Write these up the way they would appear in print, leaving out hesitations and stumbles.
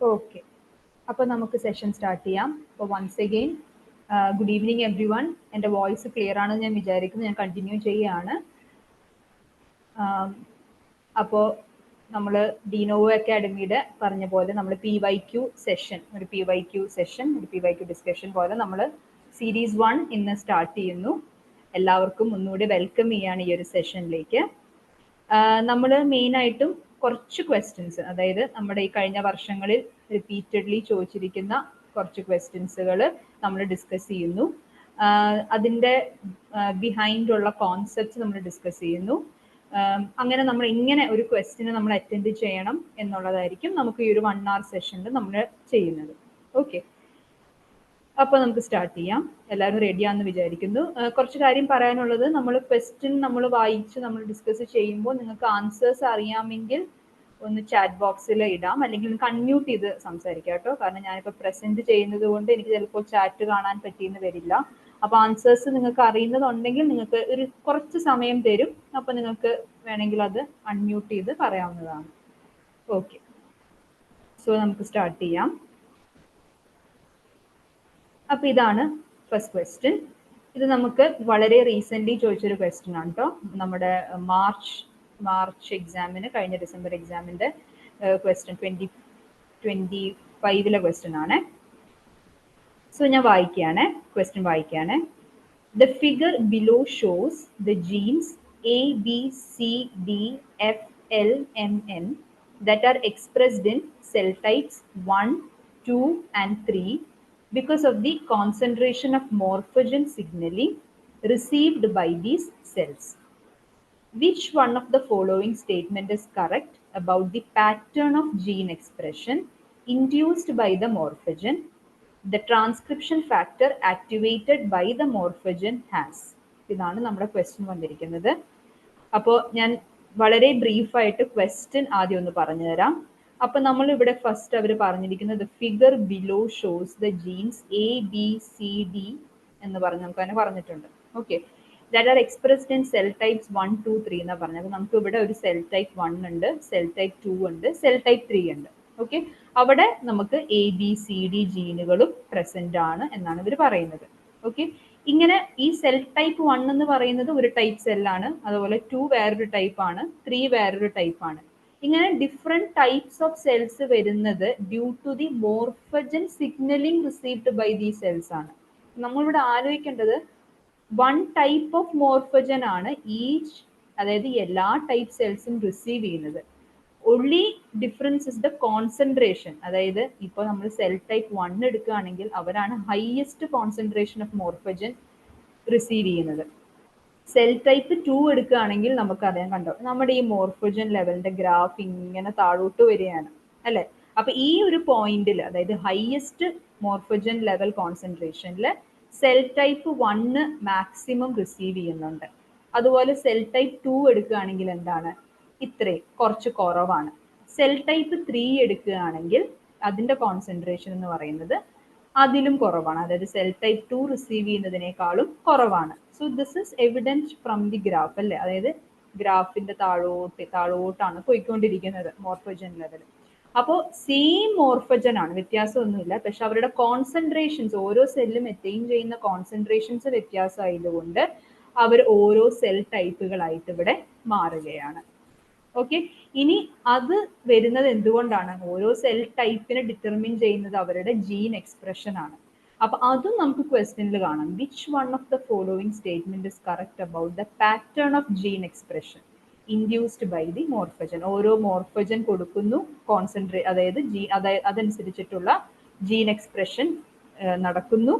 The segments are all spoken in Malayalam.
ഓക്കെ, അപ്പോൾ നമുക്ക് സെഷൻ സ്റ്റാർട്ട് ചെയ്യാം. അപ്പോൾ once again good evening everyone. എൻ്റെ വോയിസ് ക്ലിയർ ആണെന്ന് ഞാൻ വിചാരിക്കുന്നു. ഞാൻ കണ്ടിന്യൂ ചെയ്യുകയാണ്. അപ്പോൾ നമ്മൾ ഡിനോവോ അക്കാഡമിയുടെ പറഞ്ഞ പോലെ നമ്മൾ PYQ സെഷൻ, ഒരു PYQ ഡിസ്കഷൻ പോലെ നമ്മൾ സീരീസ് 1 ഇന്ന് സ്റ്റാർട്ട് ചെയ്യുന്നു. എല്ലാവർക്കും ഒന്നുകൂടി വെൽക്കം ചെയ്യാണ് ഈ ഒരു സെഷനിലേക്ക്. നമ്മൾ മെയിനായിട്ടും കുറച്ച് ക്വസ്റ്റ്യൻസ്, അതായത് നമ്മുടെ ഈ കഴിഞ്ഞ വർഷങ്ങളിൽ റിപ്പീറ്റഡ്ലി ചോദിച്ചിരിക്കുന്ന കുറച്ച് ക്വസ്റ്റ്യൻസുകൾ നമ്മൾ ഡിസ്കസ് ചെയ്യുന്നു. അതിൻ്റെ ബിഹൈൻഡുള്ള കോൺസെപ്റ്റ്സ് നമ്മൾ ഡിസ്കസ് ചെയ്യുന്നു. അങ്ങനെ നമ്മൾ ഇങ്ങനെ ഒരു ക്വസ്റ്റ്യന് നമ്മൾ അറ്റൻഡ് ചെയ്യണം എന്നുള്ളതായിരിക്കും നമുക്ക് ഈ ഒരു 1 hour സെഷനിൽ നമ്മൾ ചെയ്യുന്നത്. ഓക്കെ, അപ്പോൾ നമുക്ക് സ്റ്റാർട്ട് ചെയ്യാം. എല്ലാവരും റെഡിയാണെന്ന് വിചാരിക്കുന്നു. കുറച്ച് കാര്യം പറയാനുള്ളത്, നമ്മൾ ക്വസ്റ്റ്യൻ നമ്മൾ വായിച്ച് നമ്മൾ ഡിസ്കസ് ചെയ്യുമ്പോൾ നിങ്ങൾക്ക് ആൻസേഴ്സ് അറിയാമെങ്കിൽ ഒന്ന് ചാറ്റ് ബോക്സിൽ ഇടാം, അല്ലെങ്കിൽ നിങ്ങൾക്ക് അൺമ്യൂട്ട് ചെയ്ത് സംസാരിക്കാം കേട്ടോ. കാരണം ഞാനിപ്പോൾ പ്രസൻറ്റ് ചെയ്യുന്നത് കൊണ്ട് എനിക്ക് ചിലപ്പോൾ ചാറ്റ് കാണാൻ പറ്റിയെന്ന് വരില്ല. അപ്പോൾ ആൻസേഴ്സ് നിങ്ങൾക്ക് അറിയുന്നതുണ്ടെങ്കിൽ നിങ്ങൾക്ക് ഒരു കുറച്ച് സമയം തരും. അപ്പോൾ നിങ്ങൾക്ക് വേണമെങ്കിൽ അത് അൺമ്യൂട്ട് ചെയ്ത് പറയാവുന്നതാണ്. ഓക്കെ, സോ നമുക്ക് സ്റ്റാർട്ട് ചെയ്യാം. അപ്പോൾ ഇതാണ് ഫസ്റ്റ് ക്വസ്റ്റ്യൻ. ഇത് നമുക്ക് വളരെ റീസെൻ്റ്ലി ചോദിച്ചൊരു ക്വസ്റ്റ്യൻ ആണ് കേട്ടോ. നമ്മുടെ മാർച്ച് എക്സാമിന്, കഴിഞ്ഞ ഡിസംബർ എക്സാമിൻ്റെ ക്വസ്റ്റ്യൻ 2025 ക്വസ്റ്റ്യൻ ആണ്. സോ ഞാൻ വായിക്കുകയാണ്, ക്വസ്റ്റ്യൻ വായിക്കുകയാണ്. The figure below shows the genes ABCDFLMN that are expressed in cell types 1, 2 and 3 because of the concentration of morphogen signaling received by these cells. Which one of the following statement is correct about the pattern of gene expression induced by the morphogen the transcription factor activated by the morphogen has? ഇതാണ് നമ്മുടെ ക്വസ്റ്റ്യൻ വന്നിരിക്കുന്നത്. അപ്പോൾ ഞാൻ വളരെ ബ്രീഫായിട്ട് ക്വസ്റ്റ്യൻ ആദ്യം ഒന്ന് പറഞ്ഞു തരാം. അപ്പം നമ്മൾ ഇവിടെ ഫസ്റ്റ് അവർ പറഞ്ഞിരിക്കുന്നത് figure below shows the genes ABCD എന്ന് പറഞ്ഞ് നമുക്ക് തന്നെ പറഞ്ഞിട്ടുണ്ട്. Okay, that are expressed in cell types 1, 2, 3 എന്നാണ് പറഞ്ഞത്. അപ്പോൾ നമുക്ക് ഇവിടെ ഒരു സെൽ ടൈപ്പ് 1 ഉണ്ട്, സെൽ ടൈപ്പ് 2 ഉണ്ട്, സെൽ ടൈപ്പ് 3 ഉണ്ട്. ഓക്കെ, അവിടെ നമുക്ക് ABCD ജീനുകളും പ്രസന്റ് ആണ് എന്നാണ് ഇവർ പറയുന്നത്. ഓക്കെ, ഇങ്ങനെ ഈ സെൽ ടൈപ്പ് 1 എന്ന് പറയുന്നത് ഒരു ടൈപ്പ് സെല്ലാണ്, അതുപോലെ 2 വേറൊരു ടൈപ്പ് ആണ്, 3 വേറൊരു ടൈപ്പ് ആണ്. ഇങ്ങനെ ഡിഫറെന്റ് ടൈപ്സ് ഓഫ് സെൽസ് വരുന്നത് due to the morphogen signaling received by the cells ആണ്. നമ്മളിവിടെ ആലോചിക്കേണ്ടത് വൺ ടൈപ്പ് ഓഫ് മോർഫജൻ ആണ് ഈച്ച്, അതായത് എല്ലാ ടൈപ്പ് സെൽസും റിസീവ് ചെയ്യുന്നത്. Only difference is the concentration. അതായത് ഇപ്പോൾ നമ്മൾ സെൽ ടൈപ്പ് 1 എടുക്കുകയാണെങ്കിൽ അവരാണ് ഹയസ്റ്റ് കോൺസെൻട്രേഷൻ ഓഫ് മോർഫജൻ റിസീവ് ചെയ്യുന്നത്. സെൽ ടൈപ്പ് 2 എടുക്കുകയാണെങ്കിൽ നമുക്കറിയാൻ കണ്ടോ, നമ്മുടെ ഈ മോർഫോജൻ ലെവലിന്റെ ഗ്രാഫ് ഇങ്ങനെ താഴോട്ട് വരികയാണ് അല്ലെ. അപ്പൊ ഈ ഒരു പോയിന്റിൽ, അതായത് ഹയസ്റ്റ് മോർഫോജൻ ലെവൽ കോൺസെൻട്രേഷനിൽ സെൽ ടൈപ്പ് 1 മാക്സിമം റിസീവ് ചെയ്യുന്നുണ്ട്. അതുപോലെ സെൽ ടൈപ്പ് 2 എടുക്കുകയാണെങ്കിൽ എന്താണ്, ഇത്രയും കുറച്ച് കുറവാണ്. സെൽ ടൈപ്പ് 3 എടുക്കുകയാണെങ്കിൽ അതിന്റെ കോൺസെൻട്രേഷൻ എന്ന് പറയുന്നത് അതിലും കുറവാണ്, അതായത് സെൽ ടൈപ്പ് 2 റിസീവ് ചെയ്യുന്നതിനേക്കാളും കുറവാണ്. So this is evident from the graph അല്ലേ, അതായത് ഗ്രാഫിന്റെ താഴോട്ടാണ് പോയിക്കൊണ്ടിരിക്കുന്നത് മോർഫോജൻ ലെവൽ. അപ്പോൾ സെയിം മോർഫോജൻ ആണ്, വ്യത്യാസമൊന്നുമില്ല. പക്ഷെ അവരുടെ കോൺസെൻട്രേഷൻസ്, ഓരോ സെല്ലും അറ്റൈൻ ചെയ്യുന്ന കോൺസെൻട്രേഷൻസ് വ്യത്യാസമായതുകൊണ്ട് അവർ ഓരോ സെൽ ടൈപ്പുകളായിട്ട് ഇവിടെ മാറുകയാണ്. ഓക്കെ, ഇനി അത് വരുന്നത് എന്തുകൊണ്ടാണ്, ഓരോ സെൽ ടൈപ്പിനെ ഡിറ്റർമിൻ ചെയ്യുന്നത് അവരുടെ ജീൻ എക്സ്പ്രഷൻ ആണ്. അപ്പൊ അതും നമുക്ക് ക്വസ്റ്റ്യനിൽ കാണാം. Which one of the following statement is correct about the pattern of gene expression induced by the morphogen. ഓരോ മോർഫജൻ കൊടുക്കുന്നു, അതായത് അതനുസരിച്ചിട്ടുള്ള ജീൻ എക്സ്പ്രഷൻ നടക്കുന്നു,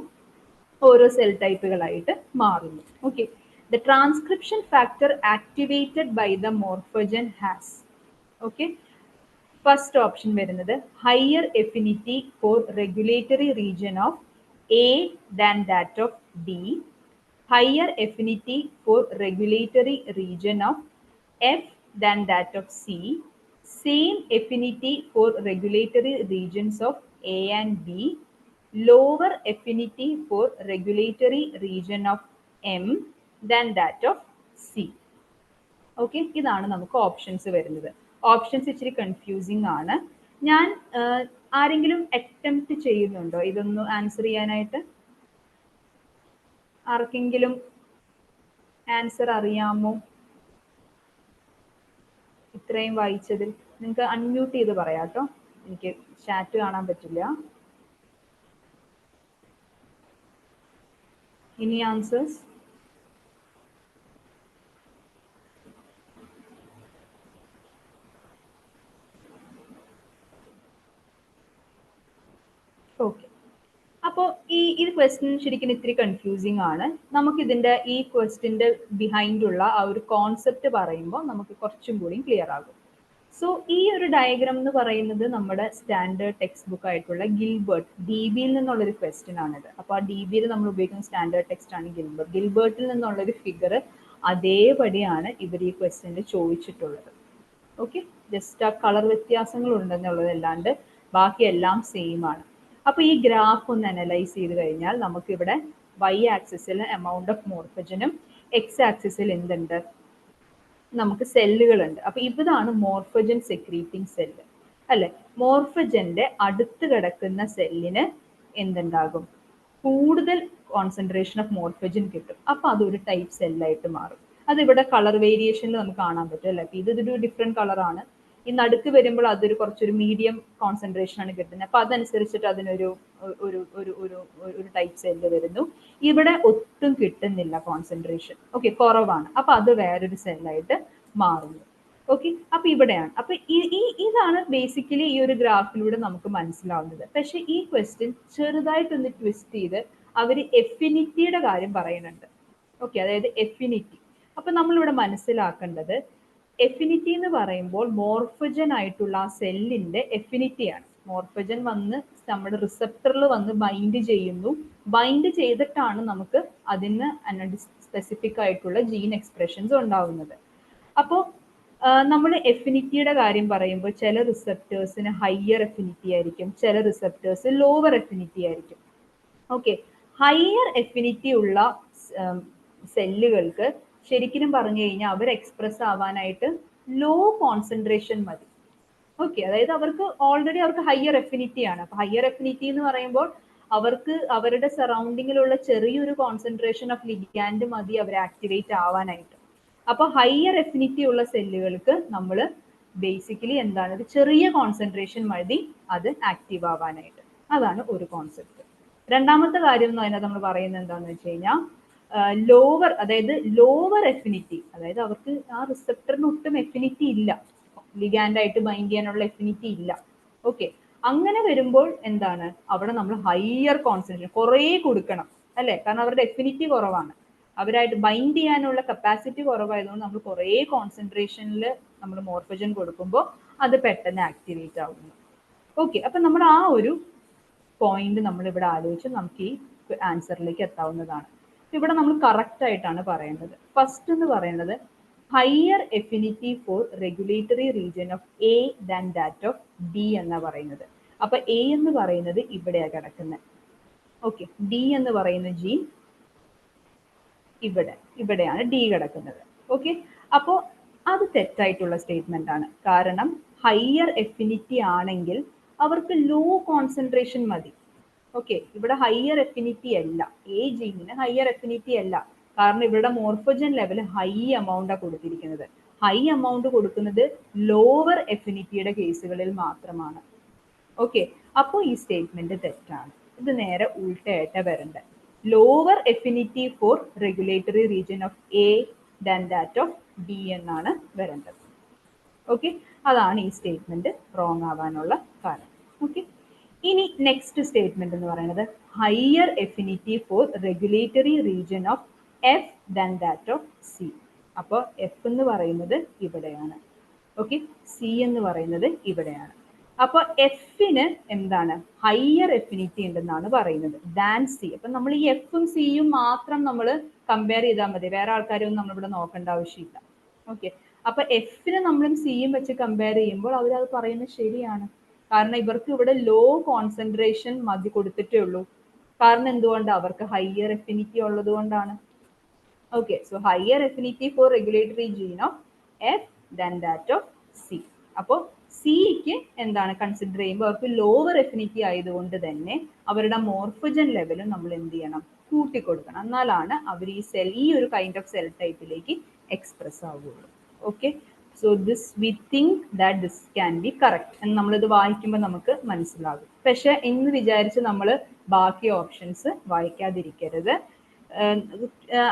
ഓരോ സെൽ ടൈപ്പുകളായിട്ട് മാറുന്നു. Okay, the transcription factor activated by the morphogen has. Okay, first option വരുന്നത് higher affinity for regulatory region of A than that of D, higher affinity for regulatory region of F than that of C, same affinity for regulatory regions of A and B, lower affinity for regulatory region of M than that of C. Okay, ഇതാണ് നമുക്ക് ഓപ്ഷൻസ് വരുന്നത്. ഓപ്ഷൻസ് ഇച്ചിരി കൺഫ്യൂസിങ് ആണ്. ഞാൻ ആരെങ്കിലും അറ്റംപ്റ്റ് ചെയ്യുന്നുണ്ടോ ഇതൊന്ന് ആൻസർ ചെയ്യാനായിട്ട്? ആർക്കെങ്കിലും ആൻസർ അറിയാമോ? ഇത്രയും വായിച്ചതിൽ നിങ്ങൾക്ക് അൺമ്യൂട്ട് ചെയ്ത് പറയാം കേട്ടോ, എനിക്ക് ചാറ്റ് കാണാൻ പറ്റില്ല. ഇനി ആൻസേഴ്സ്? ഓക്കെ. അപ്പോൾ ഈ ക്വസ്റ്റ്യൻ ശരിക്കും ഇത്തിരി കൺഫ്യൂസിങ് ആണ്. നമുക്കിതിൻ്റെ ഈ ക്വസ്റ്റ്യൻ്റെ ബിഹൈൻഡുള്ള ആ ഒരു കോൺസെപ്റ്റ് പറയുമ്പോൾ നമുക്ക് കുറച്ചും കൂടി ക്ലിയർ ആകും. സോ ഈ ഒരു ഡയഗ്രാം എന്ന് പറയുന്നത് നമ്മുടെ സ്റ്റാൻഡേർഡ് ടെക്സ്റ്റ് ബുക്ക് ആയിട്ടുള്ള ഗിൽബർട്ട് DBയിൽ നിന്നുള്ളൊരു ക്വസ്റ്റ്യൻ ആണിത്. അപ്പോൾ ആ DBയിൽ നമ്മൾ ഉപയോഗിക്കുന്ന സ്റ്റാൻഡേർഡ് ടെക്സ്റ്റ് ആണ് ഗിൽബർട്ട്. ഗിൽബർട്ടിൽ നിന്നുള്ളൊരു ഫിഗർ അതേപടിയാണ് ഇവർ ഈ ക്വസ്റ്റ്യനിൽ ചോദിച്ചിട്ടുള്ളത്. ഓക്കെ, ജസ്റ്റ് ആ കളർ വ്യത്യാസങ്ങൾ ഉണ്ടെന്നുള്ളതല്ലാണ്ട് ബാക്കിയെല്ലാം സെയിം ആണ്. അപ്പോൾ ഈ ഗ്രാഫ് ഒന്ന് അനലൈസ് ചെയ്ത് കഴിഞ്ഞാൽ നമുക്കിവിടെ y ആക്സിസിൽ എമൗണ്ട് ഓഫ് മോർഫജനും x ആക്സിസിൽ എന്തുണ്ട്, നമുക്ക് സെല്ലുകളുണ്ട്. അപ്പൊ ഇതാണ് മോർഫജൻ സെക്രീറ്റിംഗ് സെല്ല് അല്ലെ. മോർഫജന്റെ അടുത്ത് കിടക്കുന്ന സെല്ലിന് എന്തുണ്ടാകും, കൂടുതൽ കോൺസെൻട്രേഷൻ ഓഫ് മോർഫജൻ കിട്ടും. അപ്പൊ അതൊരു ടൈപ്പ് സെല്ലായിട്ട് മാറും. അതിവിടെ കളർ വേരിയേഷനിൽ നമുക്ക് കാണാൻ പറ്റും അല്ലെ. ഇതൊരു ഡിഫറെന്റ് കളറാണ്. ഈ നടുക്ക് വരുമ്പോൾ അതൊരു കുറച്ചൊരു മീഡിയം കോൺസെൻട്രേഷൻ ആണ് കിട്ടുന്നത്. അപ്പൊ അതനുസരിച്ചിട്ട് അതിനൊരു ഒരു ഒരു ഒരു ഒരു ടൈപ്പ് സെല്ല് വരുന്നു. ഇവിടെ ഒട്ടും കിട്ടുന്നില്ല കോൺസെൻട്രേഷൻ, ഓക്കെ, കുറവാണ്. അപ്പൊ അത് വേറൊരു സെല്ലായിട്ട് മാറുന്നു. ഓക്കെ, അപ്പൊ ഇവിടെയാണ്. അപ്പൊ ഇതാണ് ബേസിക്കലി ഈ ഒരു ഗ്രാഫിലൂടെ നമുക്ക് മനസ്സിലാവുന്നത്. പക്ഷെ ഈ ക്വസ്റ്റ്യൻ ചെറുതായിട്ടൊന്ന് ട്വിസ്റ്റ് ചെയ്ത് അവര് എഫിനിറ്റിയുടെ കാര്യം പറയുന്നുണ്ട്. ഓക്കെ, അതായത് എഫിനിറ്റി. അപ്പൊ നമ്മളിവിടെ മനസ്സിലാക്കേണ്ടത് എഫിനിറ്റി എന്ന് പറയുമ്പോൾ മോർഫജൻ ആയിട്ടുള്ള ആ സെല്ലിന്റെ എഫിനിറ്റിയാണ്. മോർഫജൻ വന്ന് നമ്മുടെ റിസപ്റ്ററിൽ വന്ന് ബൈൻഡ് ചെയ്യുന്നു. ബൈൻഡ് ചെയ്തിട്ടാണ് നമുക്ക് അതിന് സ്പെസിഫിക് ആയിട്ടുള്ള ജീൻ എക്സ്പ്രഷൻസ് ഉണ്ടാവുന്നത്. അപ്പോൾ നമ്മൾ എഫിനിറ്റിയുടെ കാര്യം പറയുമ്പോൾ ചില റിസപ്റ്റേഴ്സിന് ഹയർ എഫിനിറ്റി ആയിരിക്കും, ചില റിസപ്റ്റേഴ്സ് ലോവർ എഫിനിറ്റി ആയിരിക്കും. ഓക്കെ, ഹയർ എഫിനിറ്റി ഉള്ള സെല്ലുകൾക്ക് ശരിക്കും പറഞ്ഞു കഴിഞ്ഞാൽ അവർ എക്സ്പ്രസ് ആവാനായിട്ട് ലോ കോൺസെൻട്രേഷൻ മതി. ഓക്കെ, അതായത് അവർക്ക് ഓൾറെഡി അവർക്ക് ഹയർ എഫിനിറ്റി ആണ്. അപ്പൊ ഹയർ എഫിനിറ്റി എന്ന് പറയുമ്പോൾ അവർക്ക് അവരുടെ സറൗണ്ടിങ്ങിലുള്ള ചെറിയൊരു കോൺസെൻട്രേഷൻ ഓഫ് ലിഗാൻഡ് മതി അവർ ആക്ടിവേറ്റ് ആവാനായിട്ട്. അപ്പൊ ഹയർ എഫിനിറ്റി ഉള്ള സെല്ലുകൾക്ക് നമ്മൾ ബേസിക്കലി എന്താണ്, ഒരു ചെറിയ കോൺസെൻട്രേഷൻ മതി അത് ആക്റ്റീവ് ആവാനായിട്ട്. അതാണ് ഒരു കോൺസെപ്റ്റ്. രണ്ടാമത്തെ കാര്യം എന്ന് പറയുന്നത് നമ്മൾ പറയുന്നത് എന്താണെന്ന് വെച്ച് കഴിഞ്ഞാൽ ലോവർ, അതായത് ലോവർ എഫിനിറ്റി, അതായത് അവർക്ക് ആ റിസപ്റ്ററിന് ഒട്ടും എഫിനിറ്റി ഇല്ല, ലിഗാൻഡായിട്ട് ബൈൻഡ് ചെയ്യാനുള്ള എഫിനിറ്റി ഇല്ല. ഓക്കെ, അങ്ങനെ വരുമ്പോൾ എന്താണ്, അവിടെ നമ്മൾ ഹയർ കോൺസെൻട്രേഷൻ കുറേ കൊടുക്കണം അല്ലെ. കാരണം അവരുടെ എഫിനിറ്റി കുറവാണ്, അവരായിട്ട് ബൈൻഡ് ചെയ്യാനുള്ള കപ്പാസിറ്റി കുറവായതുകൊണ്ട് നമ്മൾ കുറേ കോൺസെൻട്രേഷനിൽ നമ്മൾ മോർഫജൻ കൊടുക്കുമ്പോൾ അത് പെട്ടെന്ന് ആക്ടിവേറ്റ് ആവുന്നു. ഓക്കെ, അപ്പൊ നമ്മൾ ആ ഒരു പോയിന്റ് നമ്മൾ ഇവിടെ ആലോചിച്ച് നമുക്ക് ഈ ആൻസറിലേക്ക് എത്താവുന്നതാണ്. ഇവിടെ നമ്മൾ കറക്റ്റ് ആയിട്ടാണ് പറയുന്നത്. ഫസ്റ്റ് എന്ന് പറയുന്നത് higher affinity for regulatory region of A than that of D എന്നാ പറയുന്നത്. അപ്പൊ എ എന്ന് പറയുന്നത് ഇവിടെയാണ് കിടക്കുന്നത്. ഓക്കെ, ഡി എന്ന് പറയുന്ന ജീൻ ഇവിടെയാണ് ഡി കിടക്കുന്നത്. ഓക്കെ, അപ്പോൾ അത് തെറ്റായിട്ടുള്ള സ്റ്റേറ്റ്മെന്റ് ആണ്. കാരണം ഹയർ എഫിനിറ്റി ആണെങ്കിൽ അവർക്ക് ലോ കോൺസെൻട്രേഷൻ മതി. ഓക്കെ, ഇവിടെ ഹയർ എഫിനിറ്റി അല്ല, എ ജീനിന് ഹയർ എഫിനിറ്റി അല്ല. കാരണം ഇവിടെ മോർഫോജൻ ലെവൽ ഹൈ എമൗണ്ടാണ് കൊടുത്തിരിക്കുന്നത്. ഹൈ എമൗണ്ട് കൊടുക്കുന്നത് ലോവർ എഫിനിറ്റിയുടെ കേസുകളിൽ മാത്രമാണ്. ഓക്കെ, അപ്പോൾ ഈ സ്റ്റേറ്റ്മെന്റ് തെറ്റാണ്. ഇത് നേരെ ഉൾട്ടയായിട്ട് വരണ്ടേ. Lower affinity for regulatory region of A than that of B എന്നാണ് വരേണ്ടത്. ഓക്കെ, അതാണ് ഈ സ്റ്റേറ്റ്മെന്റ് റോങ് ആവാനുള്ള കാരണം. ഓക്കെ, ഇനി നെക്സ്റ്റ് സ്റ്റേറ്റ്മെന്റ് എന്ന് പറയുന്നത് higher affinity for regulatory region of F than that of C. അപ്പോൾ എഫ് എന്ന് പറയുന്നത് ഇവിടെയാണ്. ഓക്കെ, സി എന്ന് പറയുന്നത് ഇവിടെയാണ്. അപ്പൊ എഫിന് എന്താണ്, ഹയർ എഫിനിറ്റി ഉണ്ടെന്നാണ് പറയുന്നത് ദാൻ സി. അപ്പൊ നമ്മൾ ഈ എഫും സിയും മാത്രം നമ്മൾ കമ്പയർ ചെയ്താൽ മതി, വേറെ ആൾക്കാരൊന്നും നമ്മളിവിടെ നോക്കേണ്ട ആവശ്യമില്ല. ഓക്കെ, അപ്പൊ എഫിന് നമ്മളും സിയും വെച്ച് കമ്പയർ ചെയ്യുമ്പോൾ അവരത് പറയുന്നത് ശരിയാണ്. കാരണം ഇവർക്ക് ഇവിടെ ലോ കോൺസെൻട്രേഷൻ മതി കൊടുത്തിട്ടേ ഉള്ളൂ. കാരണം എന്തുകൊണ്ട്, അവർക്ക് ഹയർ എഫിനിറ്റി ഉള്ളത് കൊണ്ടാണ്. Okay, so higher affinity for regulatory gene of F than that of C. അപ്പോൾ സിക്ക് എന്താണ് കൺസിഡർ ചെയ്യുമ്പോൾ അവർക്ക് ലോവർ എഫിനിറ്റി ആയതുകൊണ്ട് തന്നെ അവരുടെ മോർഫോജൻ ലെവലും നമ്മൾ എന്ത് ചെയ്യണം, കൂട്ടിക്കൊടുക്കണം. എന്നാലാണ് അവർ ഈ ഒരു കൈൻഡ് ഓഫ് സെൽ ടൈപ്പിലേക്ക് എക്സ്പ്രസ് ആവുകയുള്ളൂ. Okay, so this we think that this can be correct എന്ന് നമ്മളിത് വായിക്കുമ്പോൾ നമുക്ക് മനസ്സിലാകും. പക്ഷെ എന്ന് വിചാരിച്ച് നമ്മൾ ബാക്കി ഓപ്ഷൻസ് വായിക്കാതിരിക്കരുത്.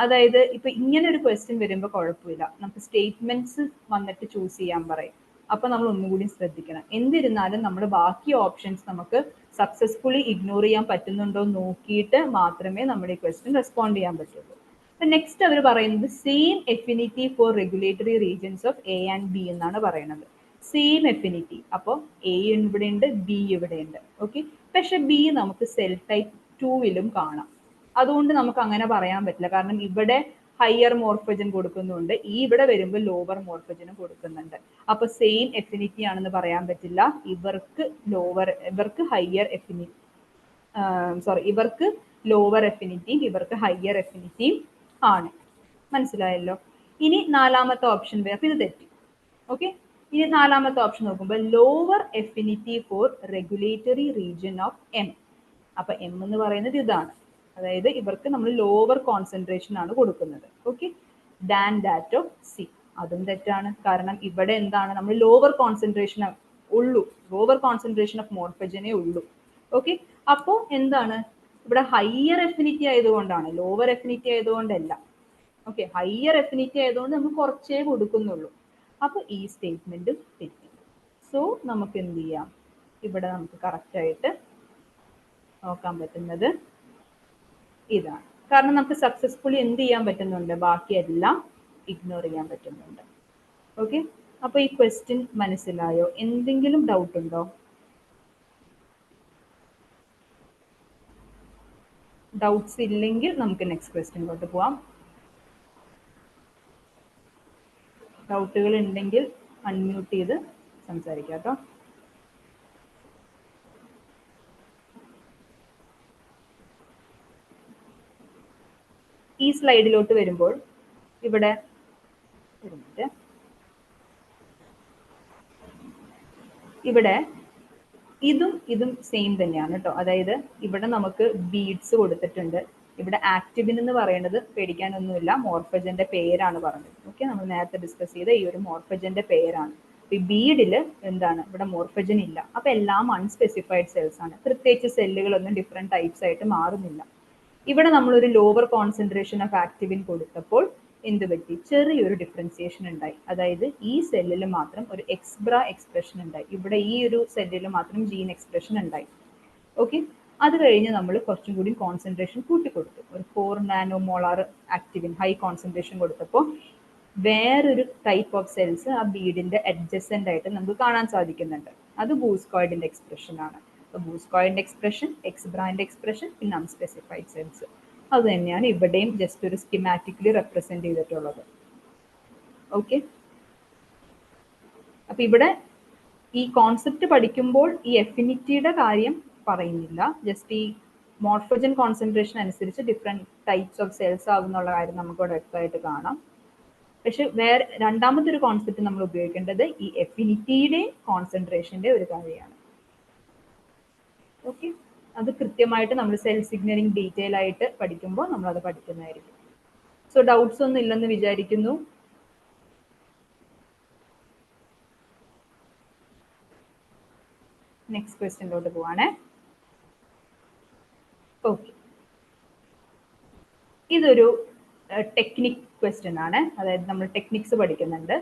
അതായത് ഇപ്പൊ ഇങ്ങനെ ഒരു ക്വസ്റ്റ്യൻ വരുമ്പോൾ കുഴപ്പമില്ല, നമുക്ക് സ്റ്റേറ്റ്മെന്റ്സ് വന്നിട്ട് ചൂസ് ചെയ്യാൻ പറയും. അപ്പൊ നമ്മൾ ഒന്നുകൂടി ശ്രദ്ധിക്കണം. എന്നിരുന്നാലും നമ്മൾ ബാക്കി ഓപ്ഷൻസ് നമുക്ക് സക്സസ്ഫുള്ളി ഇഗ്നോർ ചെയ്യാൻ പറ്റുന്നുണ്ടോ നോക്കിയിട്ട് മാത്രമേ നമ്മുടെ ഈ ക്വസ്റ്റ്യൻ റെസ്പോണ്ട് ചെയ്യാൻ പറ്റുള്ളൂ. നെക്സ്റ്റ് അവർ പറയുന്നത് same affinity for regulatory regions of A and B എന്നാണ് പറയുന്നത്. സെയിം എഫിനിറ്റി, അപ്പോൾ എ ഇവിടെ ഉണ്ട്, ബി ഇവിടെ ഉണ്ട്. ഓക്കെ, പക്ഷെ ബി നമുക്ക് സെൽ ടൈപ്പ് 2 കാണാം. അതുകൊണ്ട് നമുക്ക് അങ്ങനെ പറയാൻ പറ്റില്ല, കാരണം ഇവിടെ ഹയർ മോർഫോജൻ കൊടുക്കുന്നുണ്ട്, ഈ ഇവിടെ വരുമ്പോൾ ലോവർ മോർഫോജനും കൊടുക്കുന്നുണ്ട്. അപ്പൊ സെയിം എഫിനിറ്റി ആണെന്ന് പറയാൻ പറ്റില്ല. ഇവർക്ക് ഹയർ എഫിനിറ്റി, ഇവർക്ക് ലോവർ എഫിനിറ്റിയും ഇവർക്ക് ഹയർ എഫിനിറ്റിയും ആണ്. മനസ്സിലായല്ലോ. ഇനി നാലാമത്തെ ഓപ്ഷൻ വരെ, അപ്പൊ ഇത് തെറ്റി. ഓക്കെ, ഇനി നാലാമത്തെ ഓപ്ഷൻ നോക്കുമ്പോൾ lower affinity for regulatory region of M. അപ്പൊ എം എന്ന് പറയുന്നത് ഇതാണ്, അതായത് ഇവർക്ക് നമ്മൾ ലോവർ കോൺസെൻട്രേഷൻ ആണ് കൊടുക്കുന്നത്. Okay, than that of C. അതും തെറ്റാണ്, കാരണം ഇവിടെ എന്താണ്, നമ്മൾ ലോവർ കോൺസെൻട്രേഷൻ ഉള്ളൂ, ലോവർ കോൺസെൻട്രേഷൻ ഓഫ് മോർഫോജനേ ഉള്ളൂ. ഓക്കെ, അപ്പോൾ എന്താണ് ഇവിടെ ഹയർ എഫിനിറ്റി ആയതുകൊണ്ടാണ്, ലോവർ എഫിനിറ്റി ആയതുകൊണ്ടല്ല. ഓക്കെ, ഹയർ എഫിനിറ്റി ആയതുകൊണ്ട് നമുക്ക് കുറച്ചേ കൊടുക്കുന്നുള്ളൂ. അപ്പോൾ ഈ സ്റ്റേറ്റ്മെന്റ് തെറ്റി. സോ നമുക്ക് എന്ത് ചെയ്യാം, ഇവിടെ നമുക്ക് കറക്റ്റ് ആയിട്ട് നോക്കാൻ പറ്റുന്നത് ഇതാണ്. കാരണം നമുക്ക് സക്സസ്ഫുള്ളി എന്ത് ചെയ്യാൻ പറ്റുന്നുണ്ട്, ബാക്കിയെല്ലാം ഇഗ്നോർ ചെയ്യാൻ പറ്റുന്നുണ്ട്. ഓക്കെ, അപ്പൊ ഈ ക്വസ്റ്റ്യൻ മനസ്സിലായോ? എന്തെങ്കിലും ഡൗട്ട് ഉണ്ടോ? ഡൗട്ട്സ് ഇല്ലെങ്കിൽ നമുക്ക് നെക്സ്റ്റ് ക്വസ്റ്റ്യനിലോട്ട് പോവാം. ഡൗട്ടുകൾ ഉണ്ടെങ്കിൽ അൺമ്യൂട്ട് ചെയ്ത് സംസാരിക്കാം കേട്ടോ. ഈ സ്ലൈഡിലോട്ട് വരുമ്പോൾ ഇവിടെ ഇവിടെ ഇതും സെയിം തന്നെയാണ് കേട്ടോ. അതായത് ഇവിടെ നമുക്ക് ബീഡ്സ് കൊടുത്തിട്ടുണ്ട്. ഇവിടെ ആക്ടിവിൻ എന്ന് പറയുന്നത് പേടിക്കാനൊന്നുമില്ല, മോർഫോജന്റെ പേരാണ് പറഞ്ഞത്. ഓക്കെ, നമ്മൾ നേരത്തെ ഡിസ്കസ് ചെയ്ത ഈ ഒരു മോർഫോജന്റെ പേരാണ്. ഈ ബീഡിൽ എന്താണ്, ഇവിടെ മോർഫോജൻ ഇല്ല. അപ്പൊ എല്ലാം അൺസ്പെസിഫൈഡ് സെൽസ് ആണ്. പ്രത്യേകിച്ച് സെല്ലുകളൊന്നും ഡിഫറെന്റ് ടൈപ്സ് ആയിട്ട് മാറുന്നില്ല. ഇവിടെ നമ്മളൊരു ലോവർ കോൺസെൻട്രേഷൻ ഓഫ് ആക്ടിവിൻ കൊടുത്തപ്പോൾ എന്ത് പറ്റി, ചെറിയൊരു ഡിഫറൻസിയേഷൻ ഉണ്ടായി. അതായത് ഈ സെല്ലിൽ മാത്രം ഒരു എക്സ്ബ്ര എക്സ്പ്രഷൻ ഉണ്ടായി, ഇവിടെ ഈ ഒരു സെല്ലിൽ മാത്രം ജീൻ എക്സ്പ്രഷൻ ഉണ്ടായി. ഓക്കെ, അത് കഴിഞ്ഞ് നമ്മൾ കുറച്ചും കൂടി കോൺസെൻട്രേഷൻ കൂട്ടിക്കൊടുത്തു. ഒരു 4 നാനോമോളാർ ആക്ടിവിൻ ഹൈ കോൺസെൻട്രേഷൻ കൊടുത്തപ്പോൾ വേറൊരു ടൈപ്പ് ഓഫ് സെൽസ് ആ ബീഡിന്റെ അഡ്ജസന്റ് ആയിട്ട് നമുക്ക് കാണാൻ സാധിക്കുന്നുണ്ട്. അത് ബൂസ്കോയിഡിന്റെ എക്സ്പ്രഷൻ ആണ്. ബൂസ്കോയിഡിന്റെ എക്സ്പ്രഷൻ, എക്സ്ബ്രാന്റെ എക്സ്പ്രഷൻ, പിന്നെ അൺസ്പെസിഫൈഡ് സെൽസ്. അത് തന്നെയാണ് ഇവിടെയും ജസ്റ്റ് ഒരു സ്കിമാറ്റിക്കലി റെപ്രസെന്റ് ചെയ്തിട്ടുള്ളത്. ഓക്കെ, അപ്പൊ ഇവിടെ ഈ കോൺസെപ്റ്റ് പഠിക്കുമ്പോൾ ഈ എഫിനിറ്റിയുടെ കാര്യം പറയുന്നില്ല, ജസ്റ്റ് ഈ മോർഫോജൻ കോൺസെൻട്രേഷൻ അനുസരിച്ച് ഡിഫറെന്റ് ടൈപ്സ് ഓഫ് സെൽസ് ആവുന്നുള്ള കാര്യം നമുക്ക് ഇവിടെ വ്യക്തമായിട്ട് കാണാം. പക്ഷെ വേറെ രണ്ടാമത്തെ ഒരു കോൺസെപ്റ്റ് നമ്മൾ ഉപയോഗിക്കേണ്ടത് ഈ എഫിനിറ്റിയുടെ കോൺസെൻട്രേഷന്റെ ഒരു കാര്യമാണ്. ഓക്കെ, അത് കൃത്യമായിട്ട് നമ്മൾ സെൽ സിഗ്നലിംഗ് ഡീറ്റെയിൽ ആയിട്ട് പഠിക്കുമ്പോൾ നമ്മൾ അത് പഠിക്കുന്നതായിരിക്കും. സോ ഡൗട്ട്സ് ഒന്നും ഇല്ലെന്ന് വിചാരിക്കുന്നു. നെക്സ്റ്റ് ക്വസ്റ്റ്യനിലോട്ട് പോവാണേ. ഓക്കെ, ഇതൊരു ടെക്നിക് ക്വസ്റ്റ്യൻ ആണ്. അതായത് നമ്മൾ ടെക്നിക്സ് പഠിക്കുന്നുണ്ട്,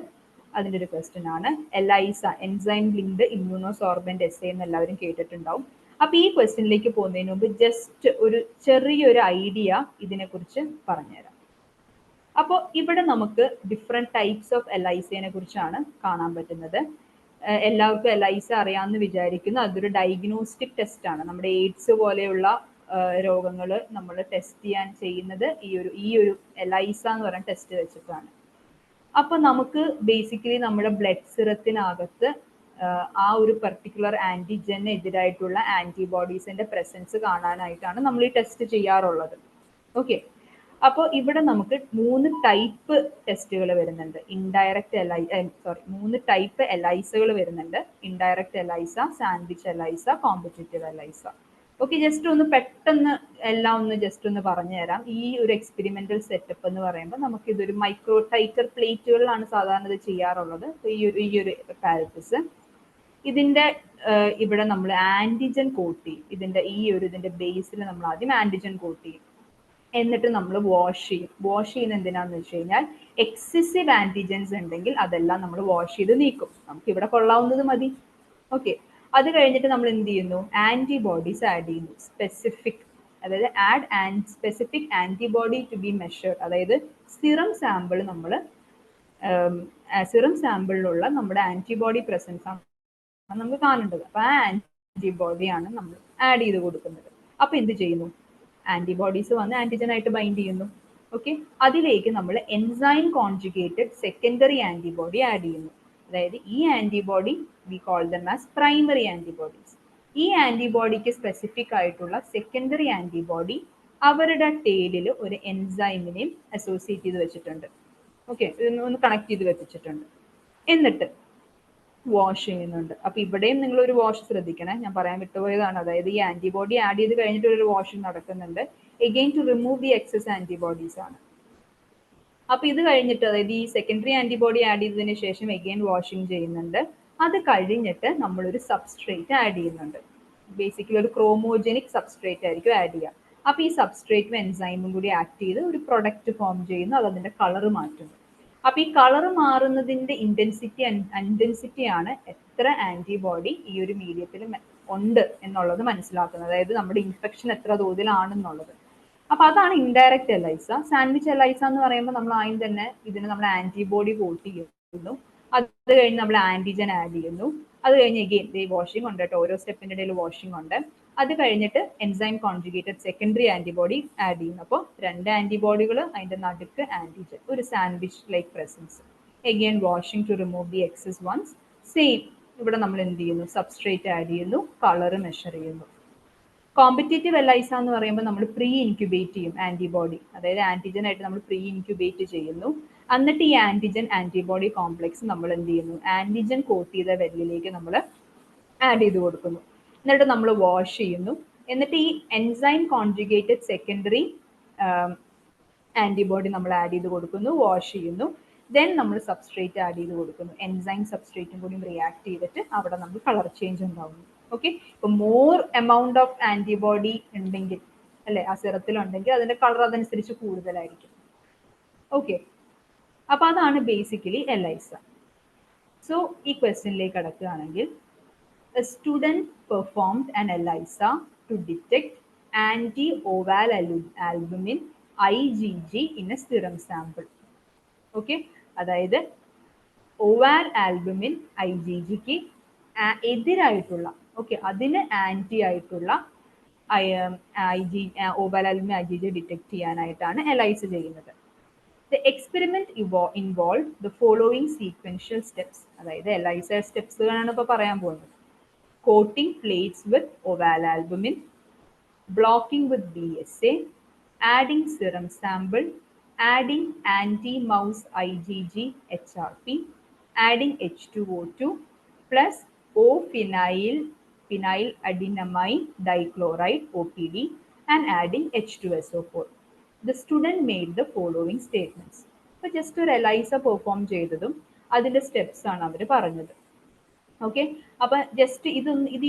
അതിൻ്റെ ഒരു ക്വസ്റ്റ്യൻ ആണ്. എലൈസ, എൻസൈം ലിങ്ക്ഡ് ഇമ്മ്യൂണോസോർബന്റ് എസ്സേ എന്ന് എല്ലാവരും കേട്ടിട്ടുണ്ടാവും. അപ്പൊ ഈ ക്വസ്റ്റ്യനിലേക്ക് പോകുന്നതിന് മുമ്പ് ജസ്റ്റ് ഒരു ചെറിയൊരു ഐഡിയ ഇതിനെക്കുറിച്ച് പറഞ്ഞുതരാം. അപ്പോൾ ഇവിടെ നമുക്ക് ഡിഫറെന്റ് ടൈപ്സ് ഓഫ് എലൈസയെ കുറിച്ചാണ് കാണാൻ പറ്റുന്നത്. എല്ലാവർക്കും എലൈസ അറിയാമെന്ന് വിചാരിക്കുന്നു. അതൊരു ഡയഗ്നോസ്റ്റിക് ടെസ്റ്റ് ആണ്. നമ്മുടെ എയ്ഡ്സ് പോലെയുള്ള രോഗങ്ങൾ നമ്മൾ ടെസ്റ്റ് ചെയ്യാൻ ചെയ്യുന്നത് ഈ ഒരു എലൈസ എന്ന് പറയുന്ന ടെസ്റ്റ് വെച്ചിട്ടാണ്. അപ്പൊ നമുക്ക് ബേസിക്കലി നമ്മുടെ ബ്ലഡ് സിറത്തിനകത്ത് ആ ഒരു പെർട്ടിക്കുലർ ആന്റിജന് എതിരായിട്ടുള്ള ആന്റിബോഡീസിന്റെ പ്രസൻസ് കാണാനായിട്ടാണ് നമ്മൾ ഈ ടെസ്റ്റ് ചെയ്യാറുള്ളത്. ഓക്കെ, അപ്പോൾ ഇവിടെ നമുക്ക് 3 ടൈപ്പ് ടെസ്റ്റുകൾ വരുന്നുണ്ട്. മൂന്ന് ടൈപ്പ് എലൈസകൾ വരുന്നുണ്ട്. Indirect ELISA, sandwich ELISA, competitive ELISA. Okay, just ഒന്ന് പെട്ടെന്ന് എല്ലാം ഒന്ന് ജസ്റ്റ് ഒന്ന് പറഞ്ഞു തരാം. ഈ ഒരു എക്സ്പെരിമെന്റൽ സെറ്റപ്പ് എന്ന് പറയുമ്പോൾ നമുക്ക് ഇതൊരു മൈക്രോ ടൈറ്റർ പ്ലേറ്റുകളിലാണ് സാധാരണ ഇത് ചെയ്യാറുള്ളത്. ഈ ഒരു പാരറ്റിസ് ഇതിന്റെ ഇവിടെ നമ്മൾ ആന്റിജൻ കോട്ട് ചെയ്യും. ഇതിന്റെ ബേസിൽ നമ്മൾ ആദ്യം ആന്റിജൻ കോട്ട് ചെയ്യും. എന്നിട്ട് നമ്മൾ വാഷ് ചെയ്യും. വാഷ് ചെയ്യുന്ന എന്തിനാന്ന് വെച്ച് കഴിഞ്ഞാൽ എക്സസീവ് ആന്റിജൻസ് ഉണ്ടെങ്കിൽ അതെല്ലാം നമ്മൾ വാഷ് ചെയ്ത് നീക്കും. നമുക്ക് ഇവിടെ കൊള്ളാവുന്നത് മതി. ഓക്കെ, അത് കഴിഞ്ഞിട്ട് നമ്മൾ എന്ത് ചെയ്യുന്നു? ആന്റിബോഡീസ് ആഡ് ചെയ്യുന്നു. സ്പെസിഫിക്, അതായത് specific antibody to be measured. അതായത് സിറം സാമ്പിളിലുള്ള നമ്മുടെ ആന്റിബോഡി പ്രസൻസ് ആണ് നമുക്ക് കാണേണ്ടത്. അപ്പൊ ആ ആന്റിബോഡിയാണ് നമ്മൾ ആഡ് ചെയ്ത് കൊടുക്കുന്നത്. അപ്പൊ എന്ത് ചെയ്യുന്നു? ആന്റിബോഡീസ് വന്ന് ആന്റിജൻ ആയിട്ട് ബൈൻഡ് ചെയ്യുന്നു. ഓക്കെ, അതിലേക്ക് നമ്മൾ enzyme conjugated secondary antibody add ചെയ്യുന്നു. അതായത് ഈ antibody we call them as primary antibodies. ഈ ആന്റിബോഡിക്ക് സ്പെസിഫിക് ആയിട്ടുള്ള സെക്കൻഡറി ആന്റിബോഡി അവരുടെ ടെയിലിൽ ഒരു എൻസൈമിനെയും അസോസിയേറ്റ് ചെയ്ത് വെച്ചിട്ടുണ്ട്. ഓക്കെ, ഒന്ന് കണക്ട് ചെയ്ത് വെച്ചിട്ടുണ്ട്. എന്നിട്ട് വാഷ് ചെയ്യുന്നുണ്ട്. അപ്പൊ ഇവിടെയും നിങ്ങൾ ഒരു വാഷ് ശ്രദ്ധിക്കണേ, ഞാൻ പറയാൻ വിട്ടുപോയതാണ്. അതായത് ഈ ആന്റിബോഡി ആഡ് ചെയ്ത് കഴിഞ്ഞിട്ട് ഒരു വാഷിംഗ് നടക്കുന്നുണ്ട്. Again to remove the excess antibodies ആണ്. അപ്പൊ ഇത് കഴിഞ്ഞിട്ട്, അതായത് ഈ സെക്കൻഡറി ആന്റിബോഡി ആഡ് ചെയ്തതിന് ശേഷം എഗെയിൻ വാഷിംഗ് ചെയ്യുന്നുണ്ട്. അത് കഴിഞ്ഞിട്ട് നമ്മളൊരു സബ്സ്ട്രേറ്റ് ആഡ് ചെയ്യുന്നുണ്ട്. ബേസിക്കലി ഒരു ക്രോമോജനിക് സബ്സ്ട്രേറ്റ് ആയിരിക്കും ആഡ് ചെയ്യുക. അപ്പൊ ഈ സബ്സ്ട്രേറ്റും എൻസൈമും കൂടി ആക്ട് ചെയ്ത് ഒരു പ്രൊഡക്റ്റ് ഫോം ചെയ്യുന്നു. അത് അതിന്റെ കളർ മാറ്റുന്നു. അപ്പൊ ഈ കളർ മാറുന്നതിന്റെ ഇന്റൻസിറ്റിയാണ് എത്ര ആന്റിബോഡി ഈ ഒരു മീഡിയത്തിൽ ഉണ്ട് എന്നുള്ളത് മനസ്സിലാക്കുന്നത്. അതായത് നമ്മുടെ ഇൻഫെക്ഷൻ എത്ര തോതിലാണെന്നുള്ളത്. അപ്പൊ അതാണ് ഇൻഡയറക്റ്റ് എലൈസ. സാൻഡ്വിച്ച് എലൈസ എന്ന് പറയുമ്പോൾ നമ്മൾ ആദ്യം തന്നെ ഇതിന് നമ്മൾ ആന്റിബോഡി കോട്ട് ചെയ്യുന്നു. അത് കഴിഞ്ഞ് നമ്മൾ ആന്റിജൻ ആഡ് ചെയ്യുന്നു. അത് കഴിഞ്ഞ് എഗെയിൻ വാഷിംഗ് ഉണ്ട് കേട്ടോ, ഓരോ സ്റ്റെപ്പിന്റെ ഇടയിൽ വാഷിംഗ് ഉണ്ട്. അത് കഴിഞ്ഞിട്ട് enzyme conjugated secondary antibody add ചെയ്യുന്നു. അപ്പോൾ 2 ആന്റിബോഡികൾ, അതിന്റെ നടുക്ക് ആന്റിജൻ, ഒരു sandwich like presence. Again washing to remove the excess ones. Same ഇവിടെ നമ്മൾ എന്ത് ചെയ്യുന്നു? സബ്സ്ട്രേറ്റ് ആഡ് ചെയ്യുന്നു, കളർ മെഷർ ചെയ്യുന്നു. കോമ്പറ്റീറ്റീവ് എലൈസ എന്ന് പറയുമ്പോൾ നമ്മൾ പ്രീ ഇൻക്യുബേറ്റ് ചെയ്യും ആന്റിബോഡി, അതായത് ആന്റിജൻ ആയിട്ട് നമ്മൾ പ്രീ ഇൻക്യുബേറ്റ് ചെയ്യുന്നു. എന്നിട്ട് ഈ ആന്റിജൻ ആന്റിബോഡി കോംപ്ലക്സ് നമ്മൾ എന്ത് ചെയ്യുന്നു? ആന്റിജൻ കോട്ട് ചെയ്ത വെല്ലിലേക്ക് നമ്മൾ ആഡ് ചെയ്ത് കൊടുക്കുന്നു. എന്നിട്ട് നമ്മൾ വാഷ് ചെയ്യുന്നു. എന്നിട്ട് ഈ എൻസൈം കോൺജുഗേറ്റഡ് സെക്കൻഡറി ആന്റിബോഡി നമ്മൾ ആഡ് ചെയ്ത് കൊടുക്കുന്നു, വാഷ് ചെയ്യുന്നു. ദെൻ നമ്മൾ സബ്സ്ട്രേറ്റ് ആഡ് ചെയ്ത് കൊടുക്കുന്നു. എൻസൈം സബ്സ്ട്രേറ്റും കൂടി റിയാക്ട് ചെയ്തിട്ട് അവിടെ നമുക്ക് കളർ ചേഞ്ച് ഉണ്ടാവുന്നു. ഓക്കെ, ഇപ്പൊ മോർ എമൗണ്ട് ഓഫ് ആന്റിബോഡി ഉണ്ടെങ്കിൽ, അല്ലെ, ആ സിറത്തിലുണ്ടെങ്കിൽ അതിന്റെ കളർ അതനുസരിച്ച് കൂടുതലായിരിക്കും. ഓക്കെ, അപ്പൊ അതാണ് ബേസിക്കലി എലൈസ. സോ ഈ ക്വസ്റ്റ്യനിലേക്ക് കടക്കുകയാണെങ്കിൽ, a student performed an ELISA to detect anti-oval albumin IgG in a serum sample. Okay, അതായത് ഓവാൽ ആൽബുമിൻ IgGക്ക് എതിരായിട്ടുള്ള, ഓക്കെ, അതിന് ആന്റി ആയിട്ടുള്ള ഓവാൽ ആൽബുമിൻ IgG ഡിറ്റക്ട് ചെയ്യാനായിട്ടാണ് എലൈസ ചെയ്യുന്നത്. The experiment involved the following sequential steps. അതായത് എലൈസ സ്റ്റെപ്സുകളാണ് ഇപ്പോൾ പറയാൻ പോകുന്നത്. Coating plates with oval albumin, blocking with BSA, adding serum sample, adding anti-mouse IgG HRP, adding H2O2 plus phenyladenine dichloride OPD, and adding H2SO4. The student made the following statements. അപ്പോൾ ജസ്റ്റ് ഒരു എലൈസ പെർഫോം ചെയ്തതും അതിൻ്റെ സ്റ്റെപ്സ് ആണ് അവർ പറഞ്ഞത്. ഓക്കെ, അപ്പൊ ജസ്റ്റ്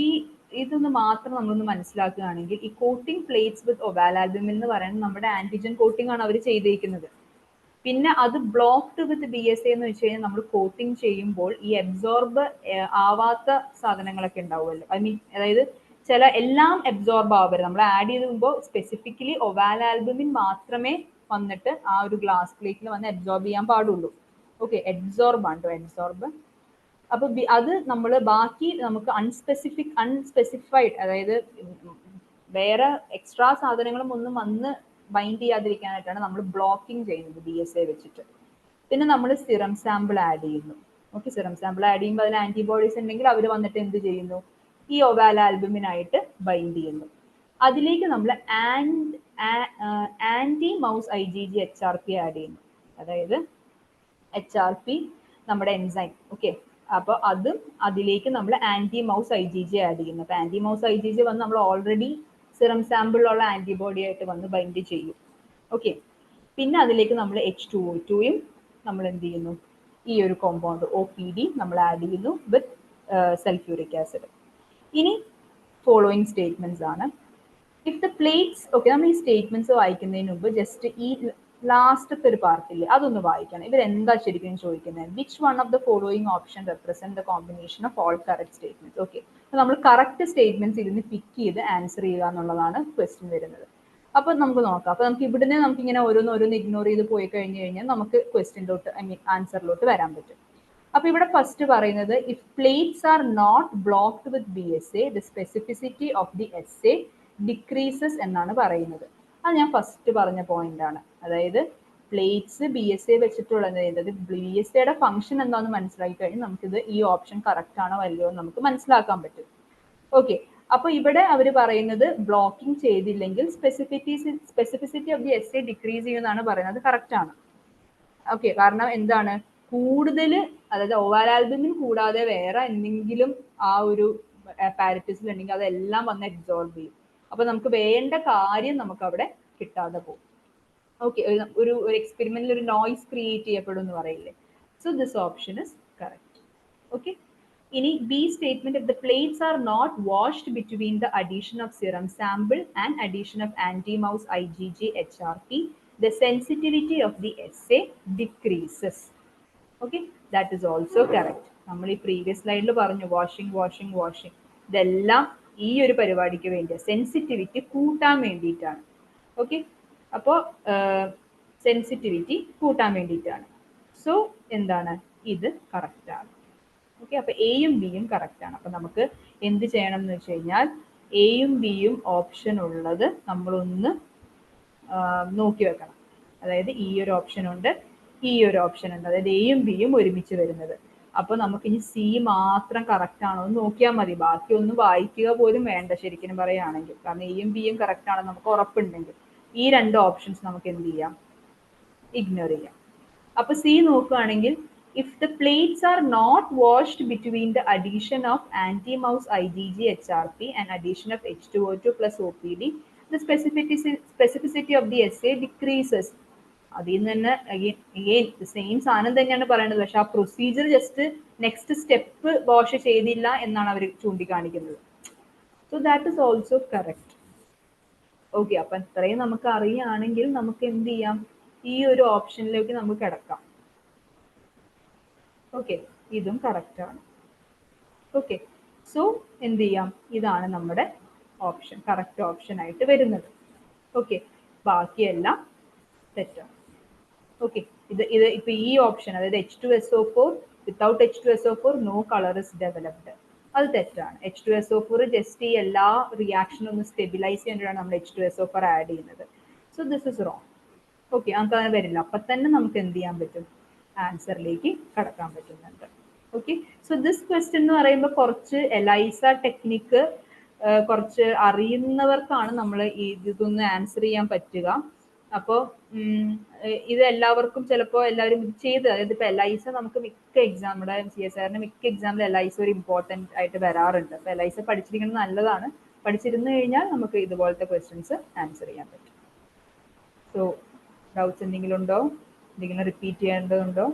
ഇതൊന്ന് മാത്രം നമ്മളൊന്ന് മനസ്സിലാക്കുകയാണെങ്കിൽ, ഈ കോട്ടിംഗ് പ്ലേറ്റ്സ് വിത്ത് ഒവാൽ ആൽബുമിൻ എന്ന് പറയുന്നത് നമ്മുടെ ആന്റിജൻ കോട്ടിംഗ് ആണ് അവർ ചെയ്തിരിക്കുന്നത്. പിന്നെ അത് ബ്ലോക്ക്ഡ് വിത്ത് BSA എന്ന് വെച്ച് കഴിഞ്ഞാൽ നമ്മൾ കോട്ടിംഗ് ചെയ്യുമ്പോൾ ഈ അബ്സോർബ് ആവാത്ത സാധനങ്ങളൊക്കെ ഉണ്ടാവുമല്ലോ. അതായത് എല്ലാം അബ്സോർബ് ആവരുത്. നമ്മൾ ആഡ് ചെയ്തുമ്പോൾ സ്പെസിഫിക്കലി ഒവാൽ ആൽബുമിൻ മാത്രമേ വന്നിട്ട് ആ ഒരു ഗ്ലാസ് പ്ലേറ്റിൽ വന്ന് അബ്സോർബ് ചെയ്യാൻ പാടുള്ളൂ. ഓക്കെ, അബ്സോർബ് ആണ് കേട്ടോ, അബ്സോർബ്. അപ്പൊ അത് നമ്മൾ ബാക്കി നമുക്ക് അൺസ്പെസിഫൈഡ്, അതായത് വേറെ എക്സ്ട്രാ സാധനങ്ങളും ഒന്നും വന്ന് ബൈൻഡ് ചെയ്യാതിരിക്കാനായിട്ടാണ് നമ്മൾ ബ്ലോക്കിംഗ് ചെയ്യുന്നത് BSA വെച്ചിട്ട്. പിന്നെ നമ്മൾ സിറം സാമ്പിൾ ആഡ് ചെയ്യുന്നു. ഓക്കെ, സിറം സാമ്പിൾ ആഡ് ചെയ്യുമ്പോൾ അതിൽ ആന്റിബോഡീസ് ഉണ്ടെങ്കിൽ അവർ വന്നിട്ട് എന്ത് ചെയ്യുന്നു? ഈ ഒവാൽ ആൽബുമിനായിട്ട് ബൈൻഡ് ചെയ്യുന്നു. അതിലേക്ക് നമ്മൾ anti mouse IgG HRP add ചെയ്യുന്നു. അതായത് HRP നമ്മുടെ എൻസൈം, ഓക്കെ. അപ്പോൾ അതും അതിലേക്ക് നമ്മൾ ആൻറ്റി മൗസ് IgG ആഡ് ചെയ്യുന്നു. അപ്പോൾ ആൻറ്റി മൗസ് IgG വന്ന് നമ്മൾ ഓൾറെഡി സിറം സാമ്പിളിലുള്ള ആൻറ്റിബോഡി ആയിട്ട് വന്ന് ബൈൻഡ് ചെയ്യും, ഓക്കെ. പിന്നെ അതിലേക്ക് നമ്മൾ H2O2യും നമ്മൾ എന്ത് ചെയ്യുന്നു, ഈ ഒരു കോമ്പൗണ്ട് OPD നമ്മൾ ആഡ് ചെയ്യുന്നു വിത്ത് സൾഫ്യൂരിക് ആസിഡ്. ഇനി ഫോളോയിങ് സ്റ്റേറ്റ്മെന്റ്സ് ആണ്. ഇഫ് ദ പ്ലേറ്റ്സ്, ഓക്കെ, നമ്മൾ ഈ സ്റ്റേറ്റ്മെന്റ്സ് വായിക്കുന്നതിന് മുമ്പ് ജസ്റ്റ് ഈ ലാസ്റ്റത്തെ ഒരു പാർട്ടില്ലേ അതൊന്ന് വായിക്കണം. ഇവരെന്താ ശരിക്കും ചോദിക്കുന്നത്? Which one of the following option represent the combination of all correct statements. Okay, നമ്മൾ കറക്റ്റ് സ്റ്റേറ്റ്മെന്റ്സ് ഇരുന്ന് പിക്ക് ചെയ്ത് ആൻസർ ചെയ്യുക എന്നുള്ളതാണ് ക്വസ്റ്റ്യൻ വരുന്നത്. അപ്പൊ നമുക്ക് നോക്കാം. അപ്പൊ നമുക്ക് ഇവിടുന്ന് നമുക്ക് ഇങ്ങനെ ഓരോന്ന് ഇഗ്നോർ ചെയ്ത് പോയി കഴിഞ്ഞു കഴിഞ്ഞാൽ നമുക്ക് ക്വസ്റ്റ്യനിലോട്ട്, ഐ മീൻ ആൻസറിലോട്ട് വരാൻ പറ്റും. അപ്പൊ ഇവിടെ ഫസ്റ്റ് പറയുന്നത്, if plates are not blocked with BSA the specificity of the essay decreases എന്നാണ് പറയുന്നത്. അത് ഞാൻ ഫസ്റ്റ് പറഞ്ഞ പോയിന്റ് ആണ്. അതായത് പ്ലേറ്റ്സ് BSA വെച്ചിട്ടുള്ളത്, BSAയുടെ ഫംഗ്ഷൻ എന്താണെന്ന് മനസ്സിലാക്കി കഴിഞ്ഞാൽ നമുക്കിത് ഈ ഓപ്ഷൻ കറക്റ്റ് ആണോ അല്ലയോ എന്ന് നമുക്ക് മനസ്സിലാക്കാൻ പറ്റും. ഓക്കെ, അപ്പൊ ഇവിടെ അവർ പറയുന്നത് ബ്ലോക്കിംഗ് ചെയ്തില്ലെങ്കിൽ specificity of the essay decrease ചെയ്യുമെന്നാണ് പറയുന്നത്. കറക്റ്റ് ആണ്. ഓക്കെ, കാരണം എന്താണ്, കൂടുതൽ, അതായത് ഓവർ ആൽബമിൻ കൂടാതെ വേറെ എന്തെങ്കിലും ആ ഒരു പാരറ്റിസിൽ ഉണ്ടെങ്കിൽ അതെല്ലാം വന്ന് അബ്സോർബ് ചെയ്യും. അപ്പൊ നമുക്ക് വേണ്ട കാര്യം നമുക്ക് അവിടെ കിട്ടാതെ പോകും. ഓക്കെ, ഒരു എക്സ്പെരിമെന്റിൽ ഒരു നോയ്സ് ക്രിയേറ്റ് ചെയ്യപ്പെടും എന്ന് പറയില്ലേ. So this option is correct. Okay, ഇനി B statement, the plates are not washed between the addition of serum sample and addition of anti mouse IgG HRP the sensitivity of the essay decreases. Okay, that is also correct. നമ്മൾ ഈ പ്രീവിയസ് സ്ലൈഡിൽ പറഞ്ഞു വാഷിംഗ് ഇതെല്ലാം ഈ ഒരു പരിപാടിക്ക് വേണ്ടിയാണ്, സെൻസിറ്റിവിറ്റി കൂട്ടാൻ വേണ്ടിയിട്ടാണ്. ഓക്കെ, അപ്പോൾ സെൻസിറ്റിവിറ്റി കൂട്ടാൻ വേണ്ടിയിട്ടാണ്. സോ എന്താണ്, ഇത് കറക്റ്റ് ആണ്. ഓക്കെ, അപ്പൊ എയും ബിയും കറക്റ്റ് ആണ്. അപ്പൊ നമുക്ക് എന്ത് ചെയ്യണം എന്ന് വെച്ച് കഴിഞ്ഞാൽ എയും ബിയും ഓപ്ഷൻ ഉള്ളത് നമ്മളൊന്ന് നോക്കി വെക്കണം. അതായത് ഈ ഒരു ഓപ്ഷൻ ഉണ്ട്, ഈ ഒരു ഓപ്ഷൻ ഉണ്ട്, അതായത് എയും ബിയും ഒരുമിച്ച് വരുന്നത്. അപ്പൊ നമുക്ക് ഇനി സി മാത്രം കറക്റ്റ് ആണോ എന്ന് നോക്കിയാൽ മതി, ബാക്കി ഒന്നും വായിക്കുക പോലും വേണ്ട ശരിക്കും പറയുകയാണെങ്കിൽ. കാരണം എയും ബിയും കറക്റ്റ് ആണെന്ന് നമുക്ക് ഉറപ്പുണ്ടെങ്കിൽ ഈ രണ്ട് ഓപ്ഷൻസ് നമുക്ക് എന്ത് ചെയ്യാം, ഇഗ്നോർ ചെയ്യാം. അപ്പൊ സി നോക്കുകയാണെങ്കിൽ, if the plates are not washed between the addition of anti mouse IgG HRP and addition of H2O2 plus OPD the specificity of the essay decreases. അതിൽ നിന്ന് തന്നെ again സെയിം സാധനം തന്നെയാണ് പറയുന്നത്, പക്ഷെ ആ procedure just next step wash ചെയ്തില്ല എന്നാണ് അവർ ചൂണ്ടിക്കാണിക്കുന്നത്. So that is also correct. Okay, അപ്പൊ ഇത്രയും നമുക്ക് അറിയുകയാണെങ്കിൽ നമുക്ക് എന്ത് ചെയ്യാം, ഈ ഒരു ഓപ്ഷനിലേക്ക് നമുക്ക് കിടക്കാം. ഓക്കെ, ഇതും കറക്റ്റ് ആണ്. ഓക്കെ, സോ എന്ത് ചെയ്യാം, ഇതാണ് നമ്മുടെ ഓപ്ഷൻ, കറക്റ്റ് ഓപ്ഷൻ ആയിട്ട് വരുന്നത്. ഓക്കെ, ബാക്കിയെല്ലാം തെറ്റാണ്. ഓക്കെ, ഇത് ഇപ്പൊ ഈ ഓപ്ഷൻ, അതായത് H2SO4 without H2SO4 no colour is developed, അത് തെറ്റാണ്. H2SO4 ജസ്റ്റ് ഈ എല്ലാ റിയാക്ഷനും ഒന്ന് സ്റ്റെബിലൈസ് ചെയ്യാനാണ് നമ്മൾ H2SO4 ആഡ് ചെയ്യുന്നത്. So this is wrong. Okay, നമുക്ക് അങ്ങനെ വരില്ല. അപ്പൊ തന്നെ നമുക്ക് എന്ത് ചെയ്യാൻ പറ്റും, ആൻസറിലേക്ക് കടക്കാൻ പറ്റുന്നുണ്ട്. ഓക്കെ, സോ ദിസ് ക്വസ്റ്റ്യൻ എന്ന് പറയുമ്പോൾ കുറച്ച് എലൈസ ടെക്നിക്ക് കുറച്ച് അറിയുന്നവർക്കാണ് നമ്മൾ ഇതൊന്ന് ആൻസർ ചെയ്യാൻ പറ്റുക. അപ്പോൾ ഇത് എല്ലാവർക്കും ചിലപ്പോൾ എല്ലാവരും ഇത് ചെയ്ത്, അതായത് ഇപ്പോൾ എലൈസ നമുക്ക് മിക്ക എക്സാം, നമ്മുടെ CSIR മിക്ക എക്സാമിൽ എലൈസ ഒരു ഇമ്പോർട്ടൻ്റ് ആയിട്ട് വരാറുണ്ട്. അപ്പോൾ എലൈസ പഠിച്ചിരിക്കുന്നത് നല്ലതാണ്. പഠിച്ചിരുന്നു കഴിഞ്ഞാൽ നമുക്ക് ഇതുപോലത്തെ ക്വസ്റ്റ്യൻസ് ആൻസർ ചെയ്യാൻ പറ്റും. സോ ഡൗട്ട്സ് എന്തെങ്കിലും ഉണ്ടോ, എന്തെങ്കിലും റിപ്പീറ്റ് ചെയ്യേണ്ടതുണ്ടോ?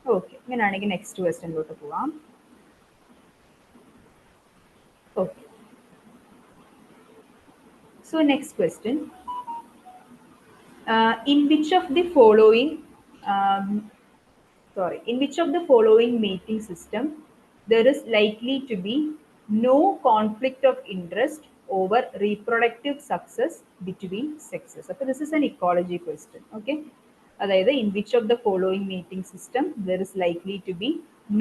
ഓക്കെ, ഇങ്ങനെയാണെങ്കിൽ നെക്സ്റ്റ് ക്വസ്റ്റ്യനിലോട്ട് പോവാം. Okay, so next question, in which of the following mating system there is likely to be no conflict of interest over reproductive success between sexes. So this is an ecology question. Okay, അതായത് in which of the following mating system there is likely to be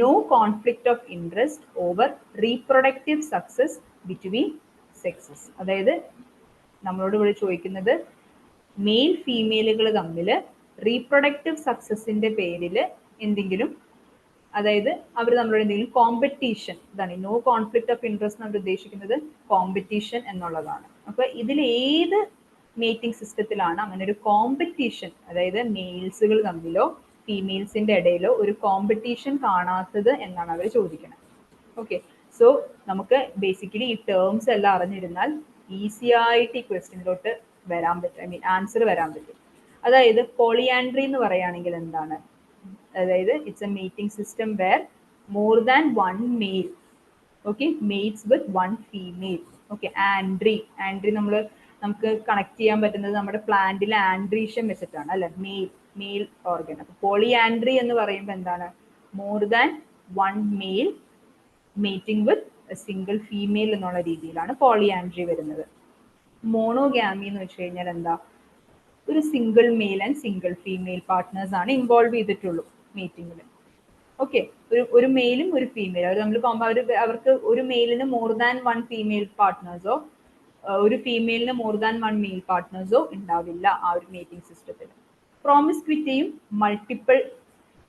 no conflict of interest over reproductive success between sexes. അതായത് നമ്മളോട് ഇവിടെ ചോദിക്കുന്നത് മെയിൽ ഫീമെയിലുകൾ തമ്മിൽ റീപ്രൊഡക്റ്റീവ് സക്സസിന്റെ പേരിൽ എന്തെങ്കിലും, അതായത് അവർ നമ്മളോട് എന്തെങ്കിലും കോമ്പറ്റീഷൻ, ഇതാണ് നോ കോൺഫ്ലിക്ട് ഓഫ് ഇൻട്രസ്റ്റ് അവർ ഉദ്ദേശിക്കുന്നത് കോമ്പറ്റീഷൻ എന്നുള്ളതാണ്. അപ്പൊ ഇതിൽ ഏത് മേറ്റിംഗ് സിസ്റ്റത്തിലാണ് അങ്ങനെ ഒരു കോമ്പറ്റീഷൻ, അതായത് മെയിൽസുകൾ തമ്മിലോ ഫീമെയിൽസിന്റെ ഇടയിലോ ഒരു കോമ്പറ്റീഷൻ കാണാത്തത് എന്നാണ് അവർ ചോദിക്കുന്നത്. ഓക്കെ, സോ നമുക്ക് ബേസിക്കലി ഈ ടേംസ് എല്ലാം അറിഞ്ഞിരുന്നാൽ ഈസി ആയിട്ട് ഈ ക്വസ്റ്റ്യനിലോട്ട് വരാൻ പറ്റും, ഐ മീൻ ആൻസർ വരാൻ പറ്റും. അതായത് പോളിയാൻഡ്രി എന്ന് പറയുകയാണെങ്കിൽ എന്താണ്, അതായത് it's a meeting system where more than one male okay mates with one female. Okay, ആൻഡ്രി നമുക്ക് കണക്ട് ചെയ്യാൻ പറ്റുന്നത് നമ്മുടെ പ്ലാന്റിലെ ആൻഡ്രീഷ്യം വെച്ചിട്ടാണ് അല്ലെ, മെയിൽ ഓർഗൻ. അപ്പൊ പോളിയാൻഡ്രി എന്ന് പറയുമ്പോൾ എന്താണ്, more than one male mating with a single female എന്നുള്ള രീതിയിലാണ് പോളിയാൻഡ്രി വരുന്നത്. മോണോഗാമി എന്ന് വെച്ച് കഴിഞ്ഞാൽ എന്താ, ഒരു single male and single female partners ആണ് ഇൻവോൾവ് ചെയ്തിട്ടുള്ളൂ മീറ്റിംഗിൽ. ഓക്കെ, ഒരു മെയിലും ഒരു ഫീമെയിലും അവർക്ക് ഒരു മെയിലിന് മോർ ദാൻ വൺ ഫീമെയിൽ പാർട്ട്നേഴ്സോ ഒരു ഫീമെയിലിന് മോർ ദാൻ വൺ മെയിൽ പാർട്ട്നേഴ്സോ ഉണ്ടാവില്ല ആ ഒരു മീറ്റിംഗ് സിസ്റ്റത്തിൽ. പ്രോമിസ്ക്വിറ്റിയും മൾട്ടിപ്പിൾ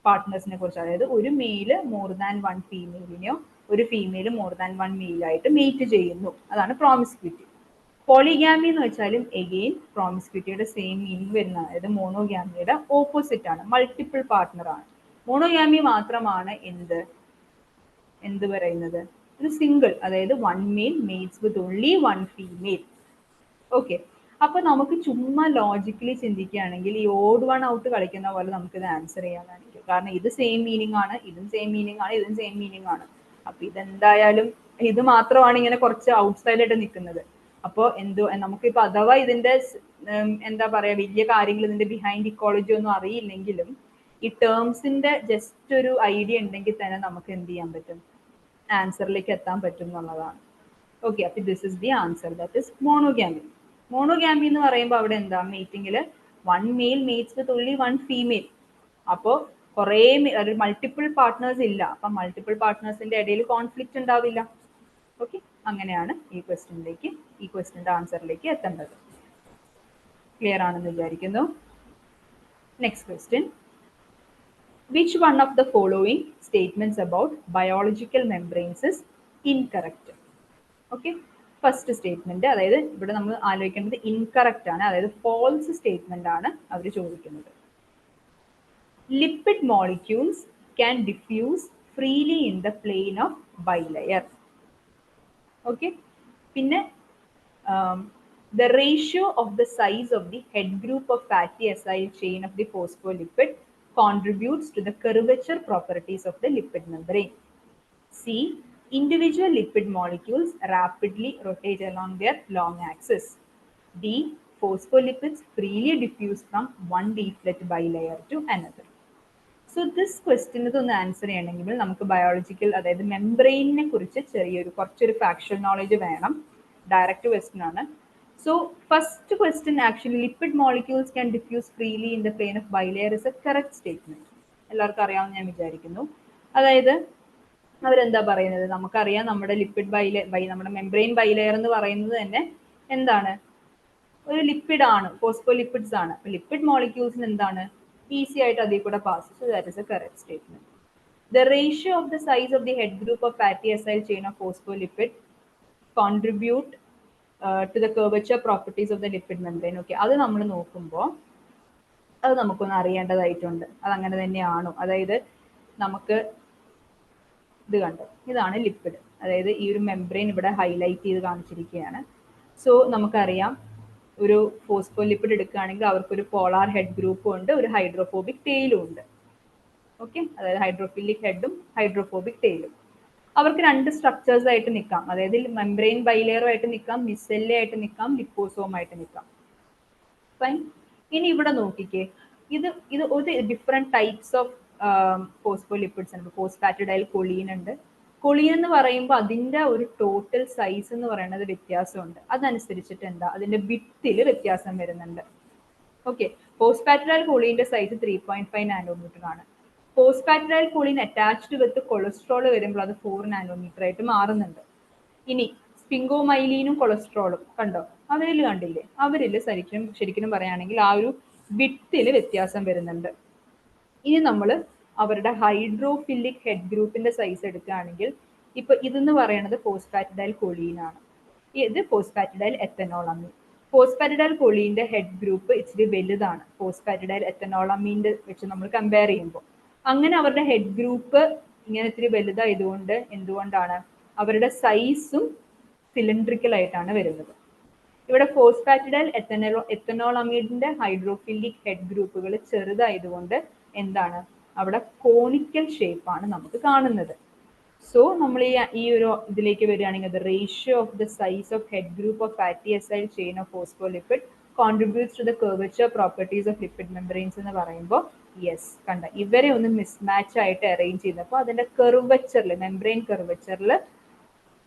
പാർട്ട്നേഴ്സിനെ കുറിച്ച്, അതായത് ഒരു മെയില് മോർ ദാൻ വൺ ഫീമെയിലിനെയോ ഒരു ഫീമെയിൽ മോർ ദാൻ വൺ മെയിലായിട്ട് മീറ്റ് ചെയ്യുന്നു, അതാണ് പ്രോമിസ്ക്വിറ്റി. പോളിഗാമി എന്ന് വെച്ചാലും എഗെയിൻ പ്രോമിസ്ക്വിറ്റിയുടെ സെയിം മീനിങ് വരുന്നതാണ്, അതായത് മോണോഗാമിയുടെ ഓപ്പോസിറ്റ് ആണ്, മൾട്ടിപ്പിൾ പാർട്ട്ണർ ആണ്. മോണോഗാമി മാത്രമാണ് എന്ത് പറയുന്നത്, ഒരു സിംഗിൾ, അതായത് one male mates with only one female. Okay, അപ്പൊ നമുക്ക് ചുമ്മാ ലോജിക്കലി ചിന്തിക്കുകയാണെങ്കിൽ ഈ ഓഡ് വൺ ഔട്ട് കളിക്കുന്ന പോലെ നമുക്കിത് ആൻസർ ചെയ്യാൻ കാണിക്കും. കാരണം ഇത് സെയിം മീനിങ് ആണ്, ഇതും സെയിം മീനിങ് ആണ്, ഇതും സെയിം മീനിങ് ആണ്. അപ്പൊ ഇതെന്തായാലും ഇത് മാത്രമാണ് ഇങ്ങനെ കുറച്ച് ഔട്ട്സൈഡ് ആയിട്ട് നിൽക്കുന്നത്. അപ്പോൾ നമുക്കിപ്പോൾ അഥവാ ഇതിന്റെ എന്താ പറയാ വലിയ കാര്യങ്ങൾ ഇതിന്റെ ബിഹൈൻഡ് ഇക്കോളജി ഒന്നും അറിയില്ലെങ്കിലും ഈ ടേംസിന്റെ ജസ്റ്റ് ഒരു ഐഡിയ ഉണ്ടെങ്കിൽ തന്നെ നമുക്ക് എന്ത് ചെയ്യാൻ പറ്റും, ആൻസറിലേക്ക് എത്താൻ പറ്റും എന്നുള്ളതാണ്. ഓക്കെ, അപ്പൊ this is the answer, that is monogamy. Monogamy എന്ന് പറയുമ്പോൾ അവിടെ എന്താ, മീറ്റിംഗിൽ one male mates with only one female. അപ്പോൾ കുറേ മൾട്ടിപ്പിൾ പാർട്ട്നേഴ്സ് ഇല്ല, അപ്പൊ മൾട്ടിപ്പിൾ പാർട്ട്നേഴ്സിന്റെ ഇടയിൽ കോൺഫ്ലിക്റ്റ് ഉണ്ടാവില്ല. ഓക്കെ, അങ്ങനെയാണ് ഈ ക്വസ്റ്റ്യന്റെ ആൻസറിലേക്ക് എത്തേണ്ടത്. ക്ലിയർ ആണെന്ന് വിചാരിക്കുന്നു. Next question, which one of the following statements about biological membranes is incorrect? Okay, first statement, അതായത് ഇവിടെ നമ്മൾ ആലോചിക്കേണ്ടത് ഇൻകറക്റ്റ് ആണ്, അതായത് ഫോൾസ് സ്റ്റേറ്റ്മെന്റ് ആണ് അവർ ചോദിക്കുന്നത്. Lipid molecules can diffuse freely in the plain of bilayer. Okay, പിന്നെ the ratio of the size of the head group of fatty acyl chain of the phospholipid contributes to the curvature properties of the lipid membrane. C, individual lipid molecules rapidly rotate along their long axis. D, phospholipids freely diffuse from one leaflet bilayer to another. So this question ഇതൊന്ന് ആൻസർ ചെയ്യണമെങ്കിൽ നമുക്ക് ബയോളജിക്കൽ, അതായത് മെംബ്രെയിനെ കുറിച്ച് കുറച്ചൊരു ഫാക്ച്വൽ നോളജ് വേണം. ഡയറക്റ്റ് ക്വസ്റ്റ്യൻ ആണ്. So first question actually lipid molecules can diffuse freely in the plain of bilayer is a correct statement. എല്ലാവർക്കും അറിയാമെന്ന് ഞാൻ വിചാരിക്കുന്നു. അതായത് അവരെന്താ പറയുന്നത്, നമുക്കറിയാം നമ്മുടെ നമ്മുടെ മെംബ്രെയിൻ ബൈലെയർ എന്ന് പറയുന്നത് തന്നെ എന്താണ്, ഒരു ലിപ്പിഡ് ആണ്, ഫോസ്ഫോലിപ്പിഡ്സ് ആണ്. അപ്പൊ ലിപ്പിഡ് മോളിക്യൂൾസിന് എന്താണ് ഈസി ആയിട്ട് അതിൽ കൂടെ pass. So that is a correct statement. The ratio of the size of the head group of fatty acyl chain of phospholipid contribute to the curvature properties of the lipid membrane. Okay, അത് നമ്മൾ നോക്കുമ്പോൾ അത് നമുക്കൊന്ന് അറിയേണ്ടതായിട്ടുണ്ട്. അതങ്ങനെ തന്നെയാണോ, അതായത് നമുക്ക് ഇത് കണ്ടോ, ഇതാണ് ലിപ്പിഡ്, അതായത് ഈ ഒരു മെംബ്രെയിൻ ഇവിടെ ഹൈലൈറ്റ് ചെയ്ത് കാണിച്ചിരിക്കുകയാണ്. സോ നമുക്കറിയാം ഒരു ഫോസ്ഫോലിപ്പിഡ് എടുക്കുകയാണെങ്കിൽ അവർക്കൊരു പോളാർ ഹെഡ് ഗ്രൂപ്പും ഉണ്ട്, ഒരു ഹൈഡ്രോഫോബിക് ടെയിലും ഉണ്ട്. ഓക്കെ, അതായത് ഹൈഡ്രോഫിലിക് ഹെഡും ഹൈഡ്രോഫോബിക് ടെയിലും. അവർക്ക് രണ്ട് സ്ട്രക്ചേഴ്സ് ആയിട്ട് നിൽക്കാം, അതായത് മെംബ്രെയിൻ ബൈലെയറുമായിട്ട് നിൽക്കാം, മിസെല്ല ആയിട്ട് നിൽക്കാം, ലിപ്പോസോമായിട്ട് നിൽക്കാം. ഫൈൻ. ഇനി ഇവിടെ നോക്കിക്കേ, ഇത് ഒരു ഡിഫറെന്റ് ടൈപ്സ് ഓഫ് ഫോസ്ഫോലിപ്പിഡ്സ് ഉണ്ട്. ഫോസ്ഫാറ്റിഡൈൽ കൊളീൻ ഉണ്ട്. കൊളീൻ എന്ന് പറയുമ്പോൾ അതിന്റെ ഒരു ടോട്ടൽ സൈസ് എന്ന് പറയുന്നത് വ്യത്യാസമുണ്ട്. അതനുസരിച്ചിട്ട് എന്താ, അതിന്റെ വിത്തിൽ വ്യത്യാസം വരുന്നുണ്ട്. ഓക്കെ, ഫോസ്ഫാറ്റിഡൈൽ കൊളീന്റെ സൈസ് 3.5 നാനോമീറ്റർ ആണ്. ഫോസ്ഫാറ്റിഡൈൽ കൊളീൻ അറ്റാച്ച്ഡ് വിത്ത് കൊളസ്ട്രോൾ വരുമ്പോൾ അത് 4 നാനോമീറ്റർ ആയിട്ട് മാറുന്നുണ്ട്. ഇനി സ്പിംഗോമൈലീനും കൊളസ്ട്രോളും കണ്ടോ, അവരിൽ കണ്ടില്ലേ, അവരിൽ ശരിക്കും പറയുകയാണെങ്കിൽ ആ ഒരു വിത്തിൽ വ്യത്യാസം വരുന്നുണ്ട്. ഇനി നമ്മൾ അവരുടെ ഹൈഡ്രോഫിലിക് ഹെഡ് ഗ്രൂപ്പിന്റെ സൈസ് എടുക്കുകയാണെങ്കിൽ ഇപ്പൊ ഇതെന്ന് പറയുന്നത് ഫോസ്ഫാറ്റിഡൈൽ കൊളീൻ ആണ്, ഇത് ഫോസ്ഫാറ്റിഡൈൽ എത്തനോളമീൻ. ഫോസ്ഫാറ്റിഡൈൽ കൊളീന്റെ ഹെഡ് ഗ്രൂപ്പ് ഇച്ചിരി വലുതാണ് ഫോസ്ഫാറ്റിഡൈൽ എത്തനോളമീൻ്റെ വെച്ച് നമ്മൾ കമ്പയർ ചെയ്യുമ്പോൾ. അങ്ങനെ അവരുടെ ഹെഡ് ഗ്രൂപ്പ് ഇങ്ങനെ ഇത്തിരി വലുതായതുകൊണ്ട് എന്തുകൊണ്ടാണ് അവരുടെ സൈസും സിലിണ്ട്രിക്കൽ ആയിട്ടാണ് വരുന്നത്. ഇവിടെ ഫോസ്ഫാറ്റിഡൈൽ എത്തനോളമീഡിന്റെ ഹൈഡ്രോഫിലിക് ഹെഡ് ഗ്രൂപ്പുകൾ ചെറുതായതുകൊണ്ട് എന്താണ് അവിടെ കോണിക്കൽ ഷേപ്പാണ് നമുക്ക് കാണുന്നത്. സോ നമ്മൾ ഈ ഒരു ഇതിലേക്ക് വരികയാണെങ്കിൽ the ratio of the size of head group of fatty acyl chain of phospholipid contributes to the curvature properties of lipid membranes എന്ന് പറയുമ്പോൾ യെസ് കണ്ട ഇവരെ ഒന്ന് മിസ്മാച്ച് ആയിട്ട് അറേഞ്ച് ചെയ്യുന്നപ്പോൾ അതിന്റെ കർവച്ചറിൽ മെംബ്രെയിൻ കർവച്ചറിൽ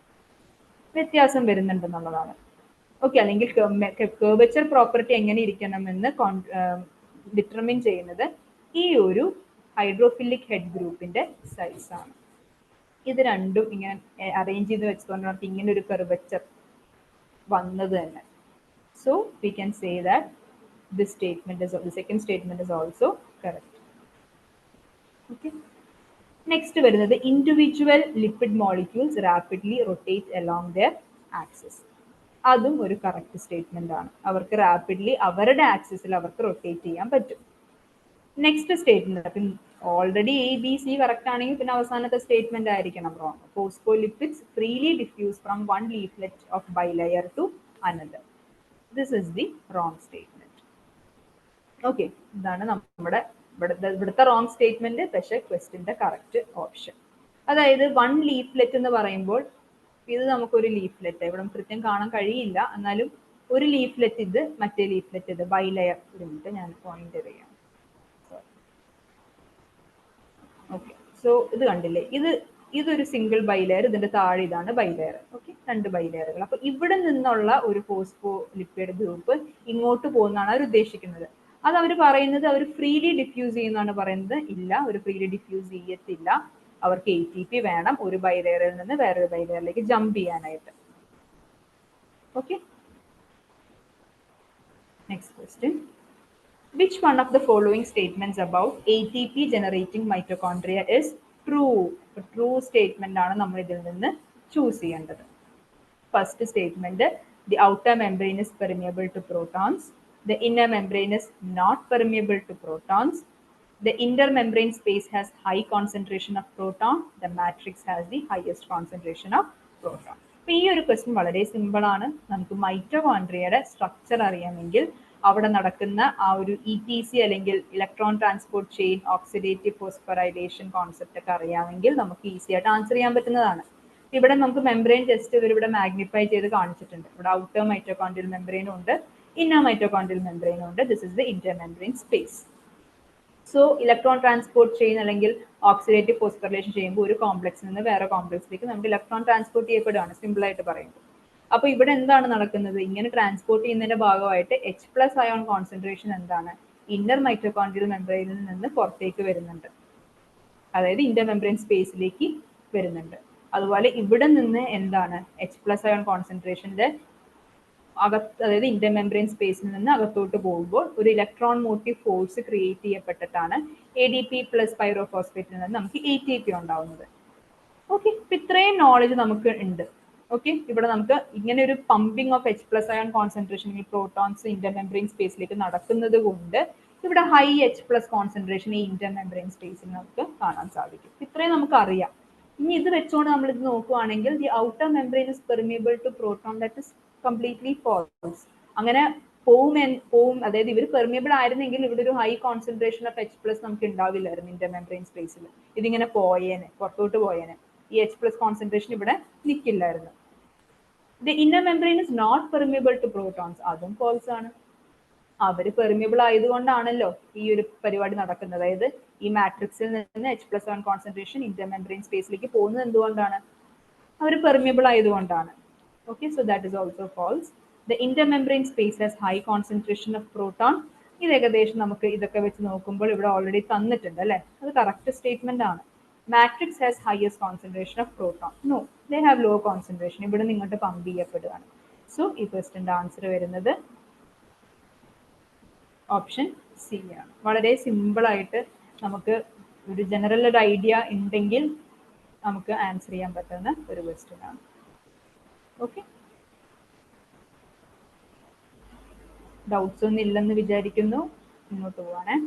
വ്യത്യാസം വരുന്നുണ്ടെന്നുള്ളതാണ്. ഓക്കെ, അല്ലെങ്കിൽ കർവച്ചർ പ്രോപ്പർട്ടി എങ്ങനെ ഇരിക്കണമെന്ന് ഡിറ്റർമിൻ ചെയ്യുന്നത് ഈ ഒരു ഹൈഡ്രോഫിലിക് ഹെഡ് ഗ്രൂപ്പിന്റെ സൈസ് ആണ്. ഇത് രണ്ടും ഇങ്ങനെ അറേഞ്ച് ചെയ്ത് വെച്ചുകൊണ്ട് നമുക്ക് ഇങ്ങനെ ഒരു കർവച്ചർ വന്നത് തന്നെ. So we can say that this statement is the second statement is also correct. Okay, next വരുന്നത് individual lipid molecules rapidly rotate along their axis. അതും ഒരു കറക്റ്റ് സ്റ്റേറ്റ്മെന്റ് ആണ്. അവർക്ക് റാപ്പിഡ്ലി അവരുടെ ആക്സിസിൽ അവർക്ക് റൊട്ടേറ്റ് ചെയ്യാൻ പറ്റും. നെക്സ്റ്റ് സ്റ്റേറ്റ്മെന്റ് അപ്പം already A B C correct ആണെങ്കിൽ പിന്നെ അവസാനത്തെ സ്റ്റേറ്റ്മെന്റ് ആയിരിക്കണം wrong. Phospholipids freely diffuse from one leaflet of bilayer to another. This is the wrong statement. Okay, ഇതാണ് നമ്മുടെ ഇവിടുത്തെ റോങ് സ്റ്റേറ്റ്മെന്റ്, പക്ഷേ ക്വസ്റ്റിന്റെ കറക്റ്റ് ഓപ്ഷൻ. അതായത് വൺ ലീഫ്ലെറ്റ് എന്ന് പറയുമ്പോൾ ഇത് നമുക്കൊരു ലീഫ്ലെറ്റ് ഇവിടെ കൃത്യം കാണാൻ കഴിയില്ല, എന്നാലും ഒരു ലീഫ്ലെറ്റ് ഇത്, മറ്റേ ലീഫ്ലെറ്റ് ഇത്, ബൈലെയർ. ഒരു മിനിറ്റ് ഞാൻ പോയിന്റ് ചെയ്യാം. ഓക്കെ, സോ ഇത് കണ്ടില്ലേ, ഇതൊരു സിംഗിൾ ബൈലെയർ, ഇതിന്റെ താഴെ ഇതാണ് ബൈലെയർ. ഓക്കെ, രണ്ട് ബൈലെയറുകൾ. അപ്പൊ ഇവിടെ നിന്നുള്ള ഒരു ഫോസ്ഫോലിപ്പിഡ് ഗ്രൂപ്പ് ഇങ്ങോട്ട് പോകുന്നതാണ് അവർ ഉദ്ദേശിക്കുന്നത്. അത് അവർ പറയുന്നത് അവർ ഫ്രീലി ഡിഫ്യൂസ് ചെയ്യുന്നതാണ് പറയുന്നത്. ഇല്ല, അവർ ഫ്രീലി ഡിഫ്യൂസ് ചെയ്യത്തില്ല. അവർക്ക് ATP വേണം ഒരു ബൈലെയറിൽ നിന്ന് വേറൊരു ബൈലെയറിലേക്ക് ജമ്പ് ചെയ്യാനായിട്ട്. Okay, next question. Which one of the following statements about ATP generating mitochondria is true? True statement ആണ് നമ്മൾ ഇതിൽ നിന്ന് ചൂസ് ചെയ്യേണ്ടത്. First statement, the outer membrane is permeable to protons, the inner membrane is not permeable to protons, the intermembrane space has high concentration of proton, the matrix has the highest concentration of proton. അപ്പോൾ ഈ ഒരു ക്വസ്റ്റ്യൻ വളരെ സിമ്പിൾ ആണ്. നമുക്ക് മൈറ്റോകോൺട്രിയയുടെ സ്ട്രക്ചർ അറിയാമെങ്കിൽ അവിടെ നടക്കുന്ന ആ ഒരു ETC അല്ലെങ്കിൽ electron transport chain oxidative phosphorylation concept ഒക്കെ അറിയാമെങ്കിൽ നമുക്ക് ഈസി ആയിട്ട് ആൻസർ ചെയ്യാൻ പറ്റുന്നതാണ്. ഇവിടെ നമുക്ക് മെംബ്രെയിൻ ജസ്റ്റ് ഇവരിവിടെ മാഗ്നിഫൈ ചെയ്ത് കാണിച്ചിട്ടുണ്ട്. ഇവിടെ ഔട്ടർ മൈറ്റോകോൺഡ്രിയൽ മെംബ്രെയിനും ഉണ്ട്, ഇന്നർ മൈറ്റോകോൺഡ്രിയൽ മെംബ്രെയിനും ഉണ്ട്. This is the intermembrane space. So electron transport chain അല്ലെങ്കിൽ ഓക്സിഡേറ്റീവ് ഫോസ്ഫോറിലേഷൻ ചെയ്യുമ്പോൾ ഒരു കോംപ്ലക്സിൽ നിന്ന് വേറെ കോംപ്ലക്സിലേക്ക് നമുക്ക് ഇലക്ട്രോൺ ട്രാൻസ്പോർട്ട് ചെയ്യപ്പെടുകയാണ്, സിമ്പിൾ ആയിട്ട് പറയുമ്പോൾ. അപ്പൊ ഇവിടെ എന്താണ് നടക്കുന്നത്? ഇങ്ങനെ ട്രാൻസ്പോർട്ട് ചെയ്യുന്നതിന്റെ ഭാഗമായിട്ട് H+ അയോൺ കോൺസെൻട്രേഷൻ എന്താണ് ഇന്നർ മൈറ്റോകോൺഡ്രിയൽ മെംബ്രെയിനിൽ നിന്ന് പുറത്തേക്ക് വരുന്നുണ്ട്, അതായത് ഇന്റർ മെംബ്രെയിൻ സ്പേസിലേക്ക് വരുന്നുണ്ട്. അതുപോലെ ഇവിടെ നിന്ന് എന്താണ് H+ അയോൺ കോൺസെൻട്രേഷന്റെ അകത്ത്, അതായത് ഇന്റർ മെംബ്രെയിൻ സ്പേസിൽ നിന്ന് അകത്തോട്ട് പോകുമ്പോൾ ഒരു ഇലക്ട്രോൺ മോട്ടീവ് ഫോഴ്സ് ക്രിയേറ്റ് ചെയ്യപ്പെട്ടിട്ടാണ് ADP+ പൈറോഫോസ്ഫേറ്റിൽ നിന്ന് നമുക്ക് ATP ഉണ്ടാവുന്നത്. ഓക്കെ, ഇപ്പൊ ഇത്രയും നോളജ് നമുക്ക് ഉണ്ട്. ഓക്കെ, ഇവിടെ നമുക്ക് ഇങ്ങനെ ഒരു pumping of H+ ion concentration protons intermembrane സ്പേസിലേക്ക് നടക്കുന്നത് കൊണ്ട് ഇവിടെ ഹൈ H+ കോൺസെൻട്രേഷൻ ഈ ഇന്റർ മെംബ്രെയിൻ സ്പേസിൽ നമുക്ക് കാണാൻ സാധിക്കും. ഇത്രയും നമുക്ക് അറിയാം. ഇനി ഇത് വെച്ചുകൊണ്ട് നമ്മൾ ഇത് നോക്കുകയാണെങ്കിൽ the outer membrane is permeable to proton, that is completely false. അങ്ങനെ പോവും, അതായത് ഇവർ പെർമിയബിൾ ആയിരുന്നെങ്കിൽ ഇവിടെ ഒരു ഹൈ കോൺസെൻട്രേഷൻ ഓഫ് H+ നമുക്ക് ഉണ്ടാവില്ലായിരുന്നു ഇന്റർ മെംബ്രെയിൻ സ്പേസിൽ. ഇതിങ്ങനെ പോയേനെ, പുറത്തോട്ട് പോയേനെ, ഈ H+ കോൺസെൻട്രേഷൻ ഇവിടെ നിൽക്കില്ലായിരുന്നു. The inner membrane is not permeable to protons. അതും false ആണ്. അവർ പെർമിയബിൾ ആയതുകൊണ്ടാണല്ലോ ഈ ഒരു പരിപാടി നടക്കുന്നത്. അതായത് ഈ മാട്രിക്സിൽ നിന്ന് H+ ion concentration intermembrane സ്പേസിലേക്ക് പോകുന്നത് എന്തുകൊണ്ടാണ്? അവർ പെർമിയബിൾ ആയതുകൊണ്ടാണ്. Okay, so that is also false. The intermembrane space has high concentration of proton. ഇത് ഏകദേശം നമുക്ക് ഇതൊക്കെ വെച്ച് നോക്കുമ്പോൾ ഇവിടെ ഓൾറെഡി തന്നിട്ടുണ്ട് അല്ലേ, അത് കറക്റ്റ് സ്റ്റേറ്റ്മെന്റ് ആണ്. Matrix has highest concentration of proton. No, they have low concentration. ഇവിടെ നിങ്ങോട്ട് പമ്പ് ചെയ്യപ്പെടുകയാണ്. സോ ഈ ക്വസ്റ്റ്യന്റെ ആൻസർ വരുന്നത് ഓപ്ഷൻ സി ആണ്. വളരെ സിമ്പിൾ ആയിട്ട് നമുക്ക് ഒരു ജനറൽ ഒരു ഐഡിയ ഉണ്ടെങ്കിൽ നമുക്ക് ആൻസർ ചെയ്യാൻ പറ്റുന്ന ഒരു ക്വസ്റ്റ്യൻ ആണ്. ഓക്കെ, ഡൗട്ട്സ് ഒന്നും ഇല്ലെന്ന് വിചാരിക്കുന്നു. മുന്നോട്ട് പോവാണേ.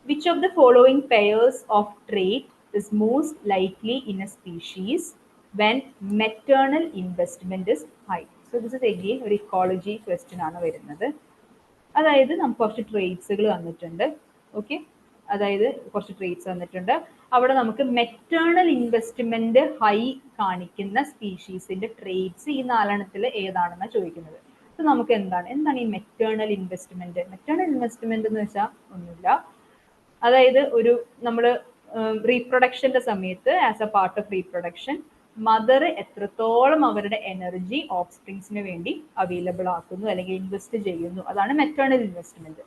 Which of the following pairs of trait is most likely in a species when maternal investment is high? So this is again ഒരു ഇക്കോളജി ക്വസ്റ്റ്യൻ ആണ് വരുന്നത്. അതായത് നമുക്ക് കുറച്ച് ട്രേറ്റ്സുകൾ തന്നിട്ടുണ്ട്. ഓക്കെ, അതായത് കുറച്ച് ട്രേറ്റ്സ് തന്നിട്ടുണ്ട്. അവിടെ നമുക്ക് മെറ്റേണൽ ഇൻവെസ്റ്റ്മെന്റ് ഹൈ കാണിക്കുന്ന സ്പീഷീസിന്റെ ട്രേറ്റ്സ് ഈ 4 ഏതാണെന്നാണ് ചോദിക്കുന്നത്. അപ്പൊ നമുക്ക് എന്താണ് ഈ മെറ്റേണൽ ഇൻവെസ്റ്റ്മെന്റ്? മെറ്റേണൽ ഇൻവെസ്റ്റ്മെന്റ് എന്ന് വെച്ചാൽ ഒന്നുമില്ല, അതായത് ഒരു നമ്മൾ റീപ്രൊഡക്ഷന്റെ സമയത്ത് as A part of reproduction mother എത്രത്തോളം അവരുടെ എനർജി ഓഫ് സ്പ്രിങ്സിന് വേണ്ടി അവൈലബിൾ ആക്കുന്നു അല്ലെങ്കിൽ ഇൻവെസ്റ്റ് ചെയ്യുന്നു, അതാണ് മെറ്റേണൽ ഇൻവെസ്റ്റ്മെന്റ്.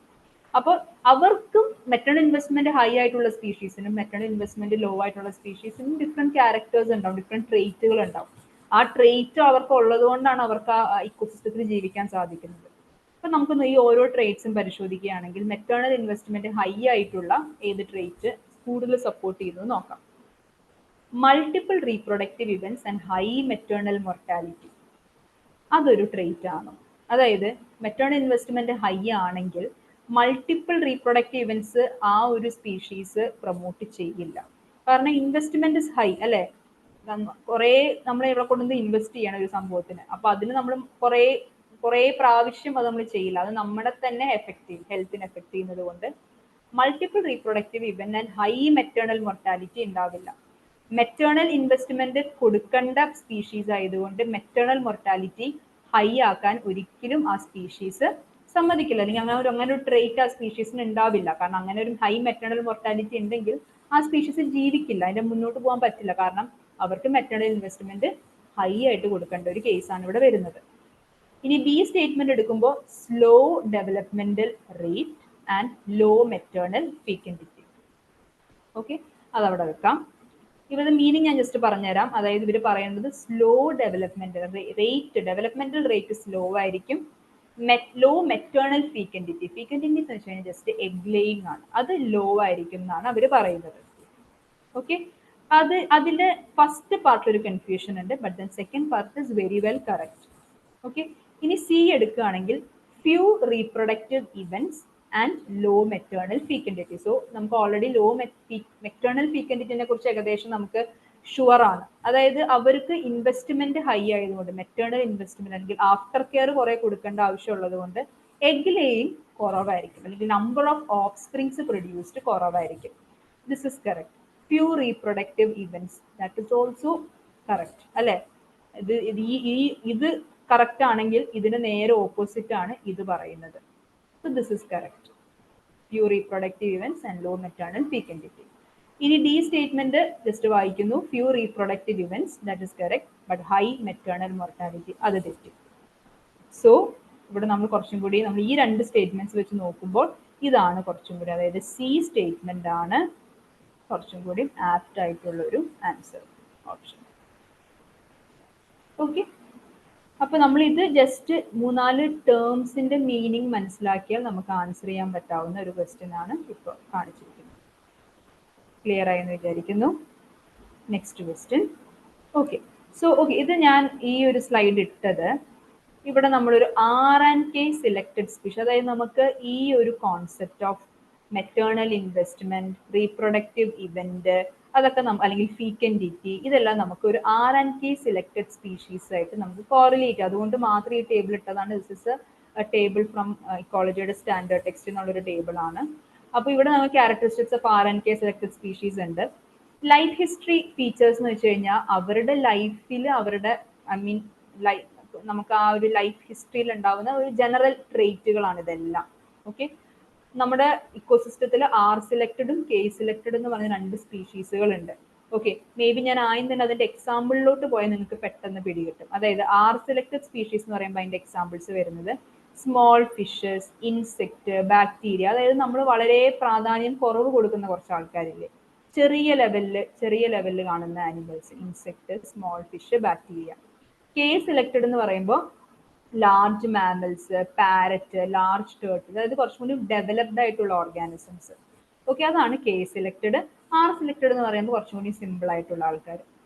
അപ്പോൾ അവർക്കും മെറ്റേണൽ ഇൻവെസ്റ്റ്മെന്റ് ഹൈ ആയിട്ടുള്ള സ്പീഷീസിനും മെറ്റേണൽ ഇൻവെസ്റ്റ്മെന്റ് ലോ ആയിട്ടുള്ള സ്പീഷീസിനും ഡിഫറെന്റ് ക്യാരക്ടേഴ്സ് ഉണ്ടാവും, ഡിഫറെന്റ് ട്രേറ്റുകൾ ഉണ്ടാവും. ആ ട്രേറ്റ് അവർക്ക് ഉള്ളത് കൊണ്ടാണ് അവർക്ക് ആ ഇക്കോസിസ്റ്റത്തിൽ ജീവിക്കാൻ സാധിക്കുന്നത്. അപ്പൊ നമുക്കൊന്ന് ഈ ഓരോ ട്രേറ്റ്സും പരിശോധിക്കുകയാണെങ്കിൽ മെറ്റേണൽ ഇൻവെസ്റ്റ്മെന്റ് ഹൈ ആയിട്ടുള്ള ഏത് ട്രേറ്റ് കൂടുതൽ സപ്പോർട്ട് ചെയ്യുന്നത് നോക്കാം. Multiple reproductive events and high maternal mortality, അതൊരു ട്രേറ്റ് ആണ്. അതായത് മെറ്റേണൽ ഇൻവെസ്റ്റ്മെന്റ് ഹൈ ആണെങ്കിൽ മൾട്ടിപ്പിൾ റീപ്രൊഡക്റ്റീവ് ഇവന്റ്സ് ആ ഒരു സ്പീഷീസ് പ്രൊമോട്ട് ചെയ്യില്ല. കാരണം ഇൻവെസ്റ്റ്മെന്റ് ഇസ് ഹൈ അല്ലെ, കുറേ നമ്മൾ ഇവിടെ കൊണ്ടുവന്ന് ഇൻവെസ്റ്റ് ചെയ്യണം ഒരു സംഭവത്തിന്. അപ്പൊ അതിന് നമ്മൾ കുറേ പ്രാവശ്യം അത് നമ്മൾ ചെയ്യില്ല, അത് നമ്മുടെ തന്നെ ഹെൽത്തിനെ എഫക്ട് ചെയ്യുന്നത് കൊണ്ട് multiple reproductive event and high maternal mortality ഉണ്ടാവില്ല. മെറ്റേണൽ ഇൻവെസ്റ്റ്മെന്റ് കൊടുക്കേണ്ട സ്പീഷീസ് ആയതുകൊണ്ട് മെറ്റേണൽ മൊർട്ടാലിറ്റി ഹൈ ആക്കാൻ ഒരിക്കലും ആ സ്പീഷീസ് സമ്മതിക്കില്ല, അല്ലെങ്കിൽ അങ്ങനെ ഒരു ട്രേറ്റ് ആ സ്പീഷീസിന് ഉണ്ടാവില്ല. കാരണം അങ്ങനെ ഒരു ഹൈ മെറ്റേണൽ മൊർട്ടാലിറ്റി ഉണ്ടെങ്കിൽ ആ സ്പീഷീസ് ജീവിക്കില്ല, അതിന്റെ മുന്നോട്ട് പോകാൻ പറ്റില്ല. കാരണം അവർക്ക് മെറ്റേണൽ ഇൻവെസ്റ്റ്മെന്റ് ഹൈ ആയിട്ട് കൊടുക്കേണ്ട ഒരു കേസാണ് ഇവിടെ വരുന്നത്. ഇനി ബി സ്റ്റേറ്റ്മെന്റ് എടുക്കുമ്പോൾ slow developmental rate and low maternal fecundity. Okay, അതവിടെ വെക്കാം. ഇവരുടെ മീനിങ് ഞാൻ ജസ്റ്റ് പറഞ്ഞുതരാം. അതായത് ഇവർ പറയുന്നത് slow developmental rate, developmental rate slow ആയിരിക്കും. ലോ മെറ്റേണൽ ഫീക്കൻഡിറ്റി, ഫീക്കൻഡിറ്റി എന്ന് വെച്ച് കഴിഞ്ഞാൽ ജസ്റ്റ് എഗ് ലേയിങ് ആണ്, അത് ലോ ആയിരിക്കും എന്നാണ് അവർ പറയുന്നത്. ഓക്കെ, അതിന്റെ ഫസ്റ്റ് പാർട്ടിൽ ഒരു കൺഫ്യൂഷൻ ഉണ്ട്, but then second part is very well correct. Okay, ഇനി സി എടുക്കുകയാണെങ്കിൽ few reproductive events and low maternal fecundity. So നമുക്ക് ഓൾറെഡി ലോ മെറ്റേണൽ ഫീക്കൻഡിറ്റിനെ കുറിച്ച് ഏകദേശം നമുക്ക് ഷുവർ ആണ്. അതായത് അവർക്ക് ഇൻവെസ്റ്റ്മെന്റ് ഹൈ ആയതുകൊണ്ട് മെറ്റേണൽ ഇൻവെസ്റ്റ്മെന്റ് അല്ലെങ്കിൽ ആഫ്റ്റർ കെയർ കുറെ കൊടുക്കേണ്ട ആവശ്യമുള്ളത് കൊണ്ട് എഗ് ലേയിങ് കുറവായിരിക്കും, അല്ലെങ്കിൽ number of offsprings produced കുറവായിരിക്കും. This is correct. Few reproductive events, that is also correct അല്ലെ. ഇത് കറക്റ്റ് ആണെങ്കിൽ ഇതിന് നേരെ ഓപ്പോസിറ്റ് ആണ് ഇത് പറയുന്നത്. So this is correct. Few reproductive events and low maternal fecundity. ഇനി ഡി സ്റ്റേറ്റ്മെന്റ് ജസ്റ്റ് വായിക്കുന്നു. Few reproductive events, that is correct, but high maternal mortality, അത് തെറ്റി. സോ ഇവിടെ നമ്മൾ കുറച്ചും കൂടി നമ്മൾ ഈ രണ്ട് സ്റ്റേറ്റ്മെന്റ്സ് വെച്ച് നോക്കുമ്പോൾ ഇതാണ് കുറച്ചും കൂടി, അതായത് സി സ്റ്റേറ്റ്മെന്റ് ആണ് കുറച്ചും കൂടി ആപ്റ്റ് ആയിട്ടുള്ള ഒരു ആൻസർ ഓപ്ഷൻ. ഓക്കെ, അപ്പൊ നമ്മൾ ഇത് ജസ്റ്റ് 3-4 ടേംസിന്റെ മീനിങ് മനസ്സിലാക്കിയാൽ നമുക്ക് ആൻസർ ചെയ്യാൻ പറ്റാവുന്ന ഒരു ക്വസ്റ്റ്യൻ ആണ് ഇപ്പോൾ കാണിച്ചിരിക്കുന്നത്. ക്ലിയർ ആയെന്ന് വിചാരിക്കുന്നു. Next question. ഓക്കെ, സോ ഇത് ഞാൻ ഈ ഒരു സ്ലൈഡ് ഇട്ടത് ഇവിടെ നമ്മളൊരു R&K സെലക്ടഡ് സ്പീഷീസ്, അതായത് നമുക്ക് ഈ ഒരു concept of maternal investment, reproductive event, അതൊക്കെ അല്ലെങ്കിൽ ഫീക്കൻഡിറ്റി, ഇതെല്ലാം നമുക്ക് ഒരു R&K സെലക്ടഡ് സ്പീഷീസ് ആയിട്ട് നമുക്ക് കോറിലേറ്റ്. അതുകൊണ്ട് മാത്രം ഈ ടേബിൾ ഇട്ടതാണ്. This is a table from ഇക്കോളജിയുടെ സ്റ്റാൻഡേർഡ് ടെക്സ്റ്റ് എന്നുള്ളൊരു ടേബിൾ ആണ്. അപ്പോൾ ഇവിടെ നമുക്ക് characteristics of R&K selected species ഉണ്ട്. ലൈഫ് ഹിസ്റ്ററി ഫീച്ചേഴ്സ് എന്ന് വെച്ച് കഴിഞ്ഞാൽ അവരുടെ ലൈഫിൽ അവരുടെ നമുക്ക് ആ ഒരു ലൈഫ് ഹിസ്റ്ററിയിൽ ഉണ്ടാവുന്ന ഒരു ജനറൽ ട്രേറ്റുകളാണ് ഇതെല്ലാം. ഓക്കെ, നമ്മുടെ ഇക്കോസിസ്റ്റത്തിൽ ആർ സെലക്റ്റഡും കെ സെലക്റ്റഡ് എന്ന് പറഞ്ഞ 2 സ്പീഷീസുകൾ ഉണ്ട്. ഓക്കെ, മേ ബി ഞാൻ ആദ്യം തന്നെ അതിന്റെ എക്സാമ്പിളിലോട്ട് പോയാൽ നിങ്ങൾക്ക് പെട്ടെന്ന് പിടികിട്ടും. അതായത് ആർ സെലക്റ്റഡ് സ്പീഷീസ് എന്ന് പറയുമ്പോൾ അതിന്റെ എക്സാമ്പിൾസ് വരുന്നത് സ്മോൾ ഫിഷസ്, ഇൻസെക്ട്, ബാക്ടീരിയ. അതായത് നമ്മൾ വളരെ പ്രാധാന്യം കുറവ് കൊടുക്കുന്ന കുറച്ച് ആൾക്കാരില്ലേ, ചെറിയ ലെവലിൽ കാണുന്ന animals, insect, small fish, bacteria. K selected എന്ന് പറയുമ്പോൾ large mammals, parrot, large turtle, അതായത് കുറച്ചും കൂടി ഡെവലപ്ഡ് ആയിട്ടുള്ള ഓർഗാനിസംസ്. ഓക്കെ, അതാണ് കെ സെലക്റ്റഡ്. ആർ സെലക്റ്റഡ് എന്ന് പറയുമ്പോൾ കുറച്ചും കൂടി സിമ്പിൾ ആയിട്ടുള്ള ആൾക്കാർ.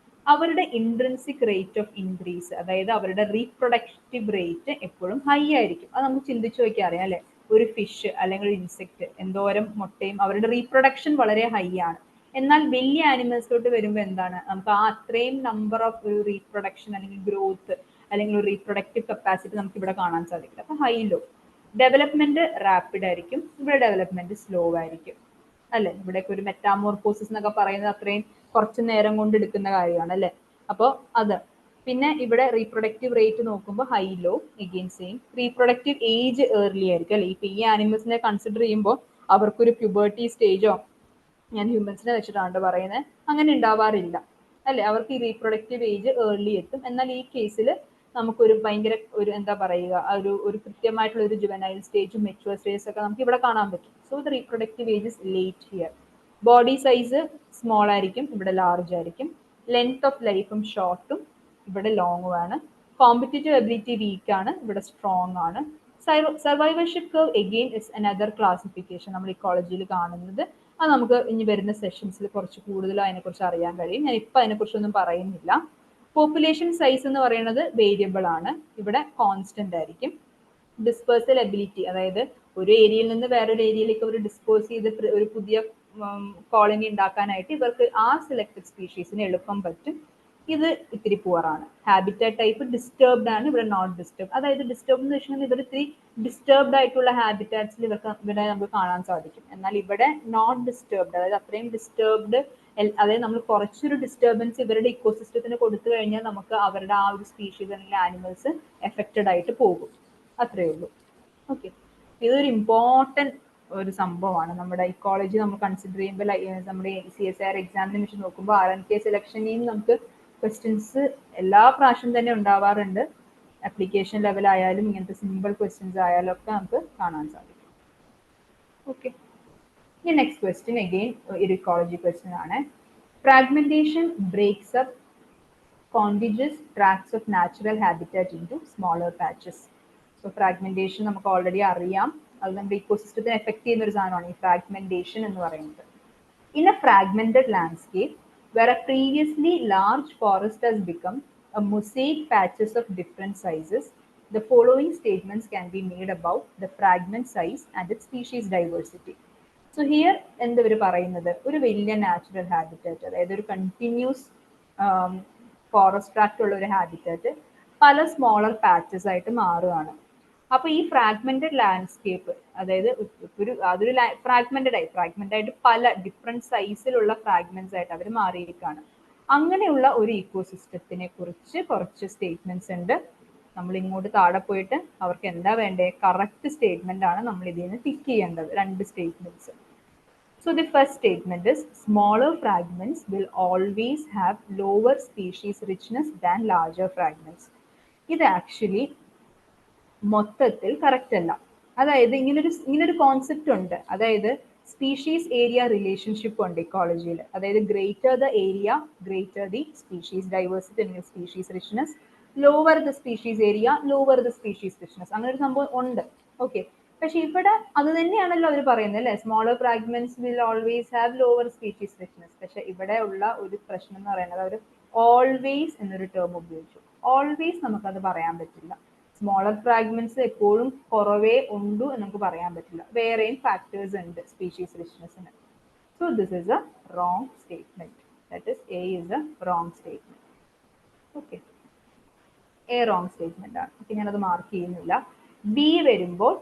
അവരുടെ ഇൻട്രിൻസിക് റേറ്റ് ഓഫ് ഇൻക്രീസ്, അതായത് അവരുടെ റീപ്രൊഡക്റ്റീവ് റേറ്റ് എപ്പോഴും ഹൈ ആയിരിക്കും. അത് നമുക്ക് ചിന്തിച്ചു നോക്കിയാൽ അറിയാം അല്ലെ. ഒരു ഫിഷ് അല്ലെങ്കിൽ ഒരു ഇൻസെക്ട് എന്തോരം മുട്ടയും, അവരുടെ റീപ്രൊഡക്ഷൻ വളരെ ഹൈ ആണ്. എന്നാൽ വലിയ ആനിമൽസിലോട്ട് വരുമ്പോൾ എന്താണ്, നമുക്ക് ആ അത്രയും നമ്പർ ഓഫ് ഒരു റീപ്രൊഡക്ഷൻ അല്ലെങ്കിൽ ഗ്രോത്ത് അല്ലെങ്കിൽ ഒരു റീപ്രൊഡക്റ്റീവ് കപ്പാസിറ്റി നമുക്ക് ഇവിടെ കാണാൻ സാധിക്കില്ല. അപ്പൊ ഹൈ ലോ. ഡെവലപ്മെന്റ് റാപ്പിഡ് ആയിരിക്കും, ഇവിടെ ഡെവലപ്മെന്റ് സ്ലോ ആയിരിക്കും അല്ലെ. ഇവിടേക്ക് ഒരു മെറ്റാമോർഫോസിസ് എന്നൊക്കെ പറയുന്നത് അത്രയും കുറച്ച് നേരം കൊണ്ട് എടുക്കുന്ന കാര്യമാണ് അല്ലെ. അപ്പോൾ അത് പിന്നെ ഇവിടെ റീപ്രൊഡക്റ്റീവ് റേറ്റ് നോക്കുമ്പോൾ high low again same. Reproductive age early ആയിരിക്കും അല്ലെ. ഇപ്പൊ ഈ ആനിമൽസിനെ കൺസിഡർ ചെയ്യുമ്പോൾ അവർക്കൊരു പ്യൂബർട്ടി സ്റ്റേജോ, ഞാൻ ഹ്യൂമൻസിനെ വെച്ചിട്ടാണ് പറയുന്നത്, അങ്ങനെ ഉണ്ടാവാറില്ല അല്ലെ. അവർക്ക് ഈ റീപ്രൊഡക്റ്റീവ് ഏജ് ഏർലി എത്തും. എന്നാൽ ഈ കേസിൽ നമുക്കൊരു ഭയങ്കര ഒരു എന്താ പറയുക, ഒരു കൃത്യമായിട്ടുള്ള ഒരു ജുവനൈൽ സ്റ്റേജും മെച്യൂർ സ്റ്റേജസ് ഒക്കെ നമുക്ക് ഇവിടെ കാണാൻ പറ്റും. So the reproductive age is late here. Body size small ആയിരിക്കും, ഇവിടെ ലാർജ് ആയിരിക്കും. ലെങ്ത് ഓഫ് ലൈഫും ഷോർട്ടും, ഇവിടെ ലോങ്ങും ആണ്. കോമ്പറ്റീറ്റീവ് എബിലിറ്റി വീക്ക് ആണ്, ഇവിടെ സ്ട്രോങ് ആണ്. Survivorship curve again is another classification നമ്മൾ ഇക്കോളജിയിൽ കാണുന്നത്. അത് നമുക്ക് ഇനി വരുന്ന സെഷൻസിൽ കുറച്ച് കൂടുതൽ അതിനെക്കുറിച്ച് അറിയാൻ കഴിയും. ഞാൻ ഇപ്പം അതിനെക്കുറിച്ചൊന്നും പറയുന്നില്ല. പോപ്പുലേഷൻ സൈസ് എന്ന് പറയുന്നത് വേരിയബിൾ ആണ്, ഇവിടെ കോൺസ്റ്റന്റ് ആയിരിക്കും. ഡിസ്പേഴ്സൽ എബിലിറ്റി, അതായത് ഒരു ഏരിയയിൽ നിന്ന് വേറൊരു ഏരിയയിലേക്ക് അവർ ഡിസ്പോസ് ചെയ്ത് ഒരു പുതിയ കോളനി ഉണ്ടാക്കാനായിട്ട് ഇവർക്ക് ആ സെലക്ടഡ് സ്പീഷീസിന് എളുപ്പം പറ്റും. ഇത് ഇത്തിരി പുവറാണ്. ഹാബിറ്റാറ്റ് ടൈപ്പ് ഡിസ്റ്റർബ്ഡ് ആണ്, ഇവിടെ നോട്ട് ഡിസ്റ്റർബ്. അതായത് ഡിസ്റ്റർബ് എന്ന് വെച്ചിട്ടുണ്ടെങ്കിൽ ഇവർ ഇത്തിരി ഡിസ്റ്റർബ്ഡ് ആയിട്ടുള്ള ഹാബിറ്റാറ്റ്സിൽ ഇവിടെ നമുക്ക് കാണാൻ സാധിക്കും. എന്നാൽ ഇവിടെ നോട്ട് ഡിസ്റ്റർബ്ഡ്, അതായത് അത്രയും ഡിസ്റ്റർബ്ഡ്, അതായത് നമ്മൾ കുറച്ചൊരു ഡിസ്റ്റർബൻസ് ഇവരുടെ ഇക്കോസിസ്റ്റത്തിന് കൊടുത്തു കഴിഞ്ഞാൽ നമുക്ക് അവരുടെ ആ ഒരു സ്പീഷീസ് അല്ലെങ്കിൽ ആനിമൽസ് എഫക്റ്റഡ് ആയിട്ട് പോകും. അത്രയേ ഉള്ളൂ. ഓക്കെ, ഇതൊരു ഇമ്പോർട്ടൻറ്റ് ഒരു സംഭവമാണ് നമ്മുടെ ഇക്കോളജി നമ്മൾ കൺസിഡർ ചെയ്യുമ്പോൾ. നമ്മുടെ CSIR എക്സാമിനെ വെച്ച് നോക്കുമ്പോൾ RNK സെലക്ഷനിൽ നമുക്ക് ക്വസ്റ്റ്യൻസ് എല്ലാ പ്രാവശ്യം തന്നെ ഉണ്ടാവാറുണ്ട്. ആപ്ലിക്കേഷൻ ലെവൽ ആയാലും ഇങ്ങനത്തെ സിമ്പിൾ ക്വസ്റ്റ്യൻസ് ആയാലും ഒക്കെ നമുക്ക് കാണാൻ സാധിക്കും. ഓക്കെ, ഇനി നെക്സ്റ്റ് ക്വസ്റ്റ്യൻ അഗെയിൻ ഒരു ഇക്കോളജി ക്വസ്റ്റ്യൻ ആണ്. Fragmentation breaks up contiguous tracts of natural habitat into smaller patches. So fragmentation നമുക്ക് ഓൾറെഡി അറിയാം, അത് നമ്മുടെ ഇക്കോസിസ്റ്റത്തിനെ എഫക്ട് ചെയ്യുന്ന ഒരു സാധനമാണ് ഈ ഫ്രാഗ്മെന്റേഷൻ എന്ന് പറയുന്നത്. In a fragmented landscape where a previously large forest has become a mosaic patches of different sizes, the following statements can be made about the fragment size and its species diversity. So here എന്താ ഇവർ പറയുന്നത്, ഒരു വലിയ നാച്ചുറൽ ഹാബിറ്റാറ്റ്, അതായത് ഒരു കണ്ടിന്യൂസ് ഫോറസ്റ്റ് ട്രാക്ട് ഉള്ള ഒരു ഹാബിറ്റാറ്റ് പല സ്മോളർ പാച്ചസ് ആയിട്ട് മാറുകയാണ്. അപ്പൊ ഈ ഫ്രാഗ്മെന്റഡ് ലാൻഡ്സ്കേപ്പ്, അതായത് അതൊരു ഫ്രാഗ്മെന്റ് ആയിട്ട് പല ഡിഫറെന്റ് സൈസിലുള്ള ഫ്രാഗ്മെന്റ്സ് ആയിട്ട് അവർ മാറിയിരിക്കുകയാണ്. അങ്ങനെയുള്ള ഒരു ഇക്കോസിസ്റ്റത്തിനെ കുറിച്ച് കുറച്ച് സ്റ്റേറ്റ്മെന്റ്സ് ഉണ്ട്. നമ്മൾ ഇങ്ങോട്ട് താഴെ പോയിട്ട് അവർക്ക് എന്താ വേണ്ടേ, കറക്റ്റ് സ്റ്റേറ്റ്മെന്റ് ആണ് നമ്മൾ ഇതിൽ നിന്ന് പിക്ക് ചെയ്യേണ്ടത്, 2 statements. So the first statement is smaller fragments will always have lower species richness than larger fragments. ഇത് ആക്ച്വലി മൊത്തത്തിൽ കറക്റ്റ് അല്ല. അതായത് ഇങ്ങനൊരു കോൺസെപ്റ്റ് ഉണ്ട്, അതായത് സ്പീഷീസ് ഏരിയ റിലേഷൻഷിപ്പ് ഉണ്ട് ഇക്കോളജിയിൽ. അതായത് greater the area greater the species diversity അല്ലെങ്കിൽ species richness, lower the species area lower the species richness, അങ്ങനെ ഒരു സംഭവം ഉണ്ട്. ഓക്കെ, പക്ഷെ ഇവിടെ അത് തന്നെയാണല്ലോ അവർ പറയുന്നത് അല്ലെ, smaller fragments will always have lower species richness. പക്ഷെ ഇവിടെ ഉള്ള ഒരു പ്രശ്നം എന്ന് പറയുന്നത് അവർ ഓൾവേസ് എന്നൊരു ടേം ഉപയോഗിച്ചു. ഓൾവേസ് നമുക്കത് പറയാൻ പറ്റില്ല. സ്മോളർ ഫ്രാഗ്മെന്റ്സ് എപ്പോഴും കുറവേ ഉണ്ടു എന്ന് നമുക്ക് പറയാൻ പറ്റില്ല, വേറെയും ഫാക്ടേഴ്സ് ഉണ്ട് സ്പീഷീസ് റിച്ച്നെസ്സിന്. So this is a wrong statement. That is a is a wrong statement. Okay, a wrong statement ആണ്. ഓക്കെ, ഞാനത് മാർക്ക് ചെയ്യുന്നില്ല. ബി വരുമ്പോൾ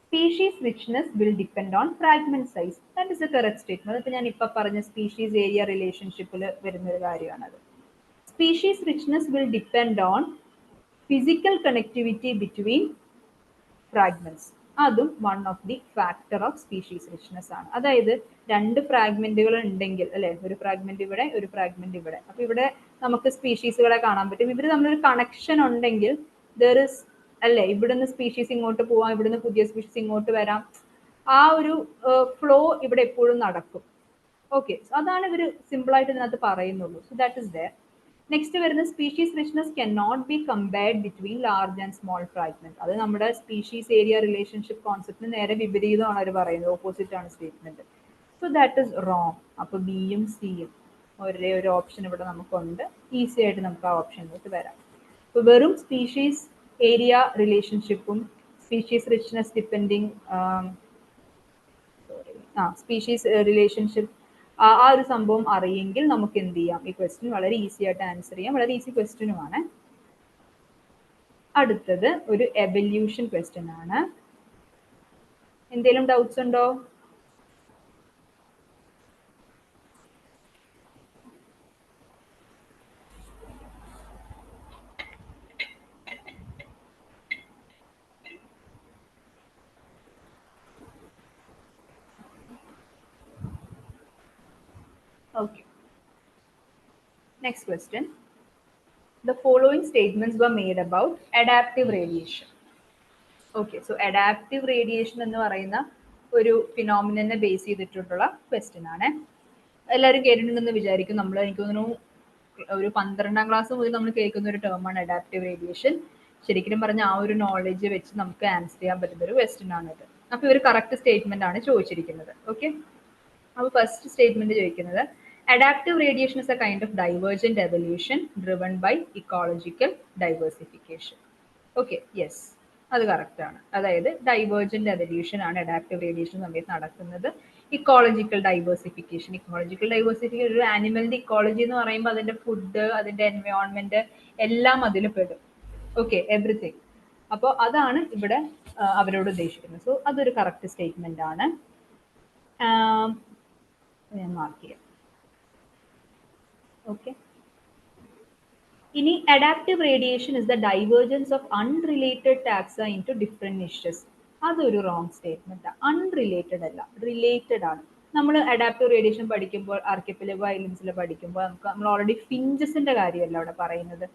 species richness will depend on fragment size. That is a correct statement. അതിപ്പോൾ ഞാൻ ഇപ്പൊ പറഞ്ഞ സ്പീഷീസ് ഏരിയ റിലേഷൻഷിപ്പിൽ വരുന്നൊരു കാര്യമാണത്. Species richness will depend on physical connectivity between fragments. അതും one of the factor of species richness ആണ്. അതായത് 2 ഫ്രാഗ്മെന്റുകൾ ഉണ്ടെങ്കിൽ അല്ലെ, ഒരു ഫ്രാഗ്മെന്റ് ഇവിടെ ഒരു ഫ്രാഗ്മെന്റ് ഇവിടെ, അപ്പൊ ഇവിടെ നമുക്ക് സ്പീഷീസുകളെ കാണാൻ പറ്റും. ഇവർ തമ്മിലൊരു കണക്ഷൻ ഉണ്ടെങ്കിൽ ദർ ഇസ് അല്ലെ, ഇവിടുന്ന് സ്പീഷീസ് ഇങ്ങോട്ട് പോവാം, ഇവിടുന്ന് പുതിയ സ്പീഷീസ് ഇങ്ങോട്ട് വരാം, ആ ഒരു ഫ്ലോ ഇവിടെ എപ്പോഴും നടക്കും. ഓക്കെ, അതാണ് ഇവർ സിമ്പിൾ ആയിട്ട് ഇതിനകത്ത് പറയുന്നുള്ളൂ. So that is there. Next വരുന്ന species richness can not be compared between large and small fragment. അത് നമ്മുടെ സ്പീഷീസ് ഏരിയ റിലേഷൻഷിപ്പ് കോൺസെപ്റ്റിന് നേരെ വിപരീതമാണ് അവർ പറയുന്നത്, ഓപ്പോസിറ്റ് ആണ് statement. So that is wrong. അപ്പോൾ ബിയും സിയും ഒരേ ഒരു ഓപ്ഷൻ ഇവിടെ നമുക്കുണ്ട്. ഈസി ആയിട്ട് നമുക്ക് ആ ഓപ്ഷനിലോട്ട് വരാം. ഇപ്പോൾ വെറും സ്പീഷീസ് ഏരിയ റിലേഷൻഷിപ്പും species richness depending species relationship ആ ഒരു സംഭവം അറിയെങ്കിൽ നമുക്ക് എന്ത് ചെയ്യാം, ഈ ക്വസ്റ്റ്യൻ വളരെ ഈസി ആയിട്ട് ആൻസർ ചെയ്യാം. വളരെ ഈസി ക്വസ്റ്റ്യനുമാണ്. അടുത്തത് ഒരു എവല്യൂഷൻ ക്വസ്റ്റ്യൻ ആണ്. എന്തെങ്കിലും ഡൗട്ട്സ് ഉണ്ടോ? Okay. Next question. The following statements were made about adaptive radiation. Okay, so adaptive radiation എന്ന് പറയുന്ന ഒരു ഫിനോമിനനെ ബേസ് ചെയ്തിട്ടുള്ള ക്വസ്റ്റ്യൻ ആണ്. എല്ലാവരും കേട്ടിട്ടുണ്ടെന്ന് വിചാരിക്കും. നമ്മൾ എനിക്ക് തോന്നുന്നു ഒരു 12ാം ക്ലാസ് മുതൽ നമ്മൾ കേൾക്കുന്ന ഒരു ടേമാണ് അഡാപ്റ്റീവ് റേഡിയേഷൻ. ശരിക്കും പറഞ്ഞാൽ ആ ഒരു നോളജ് വെച്ച് നമുക്ക് ആൻസർ ചെയ്യാൻ പറ്റുന്ന ഒരു ക്വസ്റ്റ്യൻ ആണിത്. അപ്പോൾ ഇവർ കറക്റ്റ് സ്റ്റേറ്റ്മെന്റ് ആണ് ചോദിച്ചിരിക്കുന്നത്. ഓക്കെ, അപ്പോൾ ഫസ്റ്റ് സ്റ്റേറ്റ്മെന്റ് ചോദിക്കുന്നത് adaptive radiation is a kind of divergent evolution driven by ecological diversification. Okay, yes, അത് കറക്റ്റ് ആണ്. അതായത് ഡൈവേർജന്റ് എവല്യൂഷൻ ആണ് അഡാപ്റ്റീവ് റേഡിയേഷൻ സമയത്ത് നടക്കുന്നത്. Ecological diversification. ഇക്കോളജിക്കൽ ഡൈവേഴ്സിഫിക്കേഷൻ ഒരു ആനിമലിന്റെ ഇക്കോളജി എന്ന് പറയുമ്പോൾ അതിന്റെ ഫുഡ്, അതിന്റെ എൻവയോൺമെന്റ് എല്ലാം അതിൽ പെടും. Okay, everything. അപ്പോൾ അതാണ് ഇവിടെ അവരോട് ഉദ്ദേശിക്കുന്നത്. സോ അതൊരു കറക്റ്റ് സ്റ്റേറ്റ്മെന്റ് ആണ്. ഞാൻ മാർക്ക് ചെയ്യാം. ഓക്കെ, ഇനി adaptive radiation is the divergence of unrelated taxa into different niches. അതൊരു റോങ് സ്റ്റേറ്റ്മെന്റ്. അൺറിലേറ്റഡ് അല്ല, റിലേറ്റഡ് ആണ്. നമ്മൾ അഡാപ്റ്റീവ് റേഡിയേഷൻ പഠിക്കുമ്പോൾ ആർക്കിപ്പെലഗോ ഐലൻഡ്സിൽ പഠിക്കുമ്പോൾ നമ്മൾ ഓൾറെഡി ഫിഞ്ചസിന്റെ കാര്യമല്ല അവിടെ പറയുന്നത്.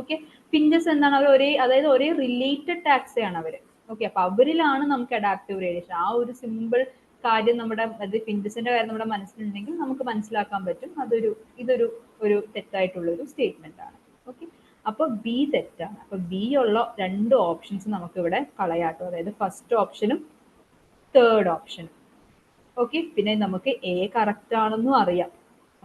ഓക്കെ, ഫിഞ്ചസ് എന്താണ്? അവർ അതായത് ഒരേ റിലേറ്റഡ് ടാക്സയാണ് അവർ. ഓക്കെ, അപ്പൊ അവരിലാണ് നമുക്ക് അഡാപ്റ്റീവ് റേഡിയേഷൻ. ആ ഒരു സിമ്പിൾ കാര്യം നമ്മുടെ ഫിഞ്ചസിന്റെ കാര്യം നമ്മുടെ മനസ്സിലുണ്ടെങ്കിൽ നമുക്ക് മനസ്സിലാക്കാൻ പറ്റും ഇതൊരു തെറ്റായിട്ടുള്ളൊരു സ്റ്റേറ്റ്മെന്റ് ആണ്. ഓക്കെ, അപ്പോൾ ബി തെറ്റാണ്. അപ്പൊ ബി ഉള്ള രണ്ട് ഓപ്ഷൻസ് നമുക്ക് ഇവിടെ കളയാട്ടോ. അതായത് ഫസ്റ്റ് ഓപ്ഷനും തേർഡ് ഓപ്ഷനും. ഓക്കെ, പിന്നെ നമുക്ക് എ കറക്റ്റ് ആണെന്നും അറിയാം.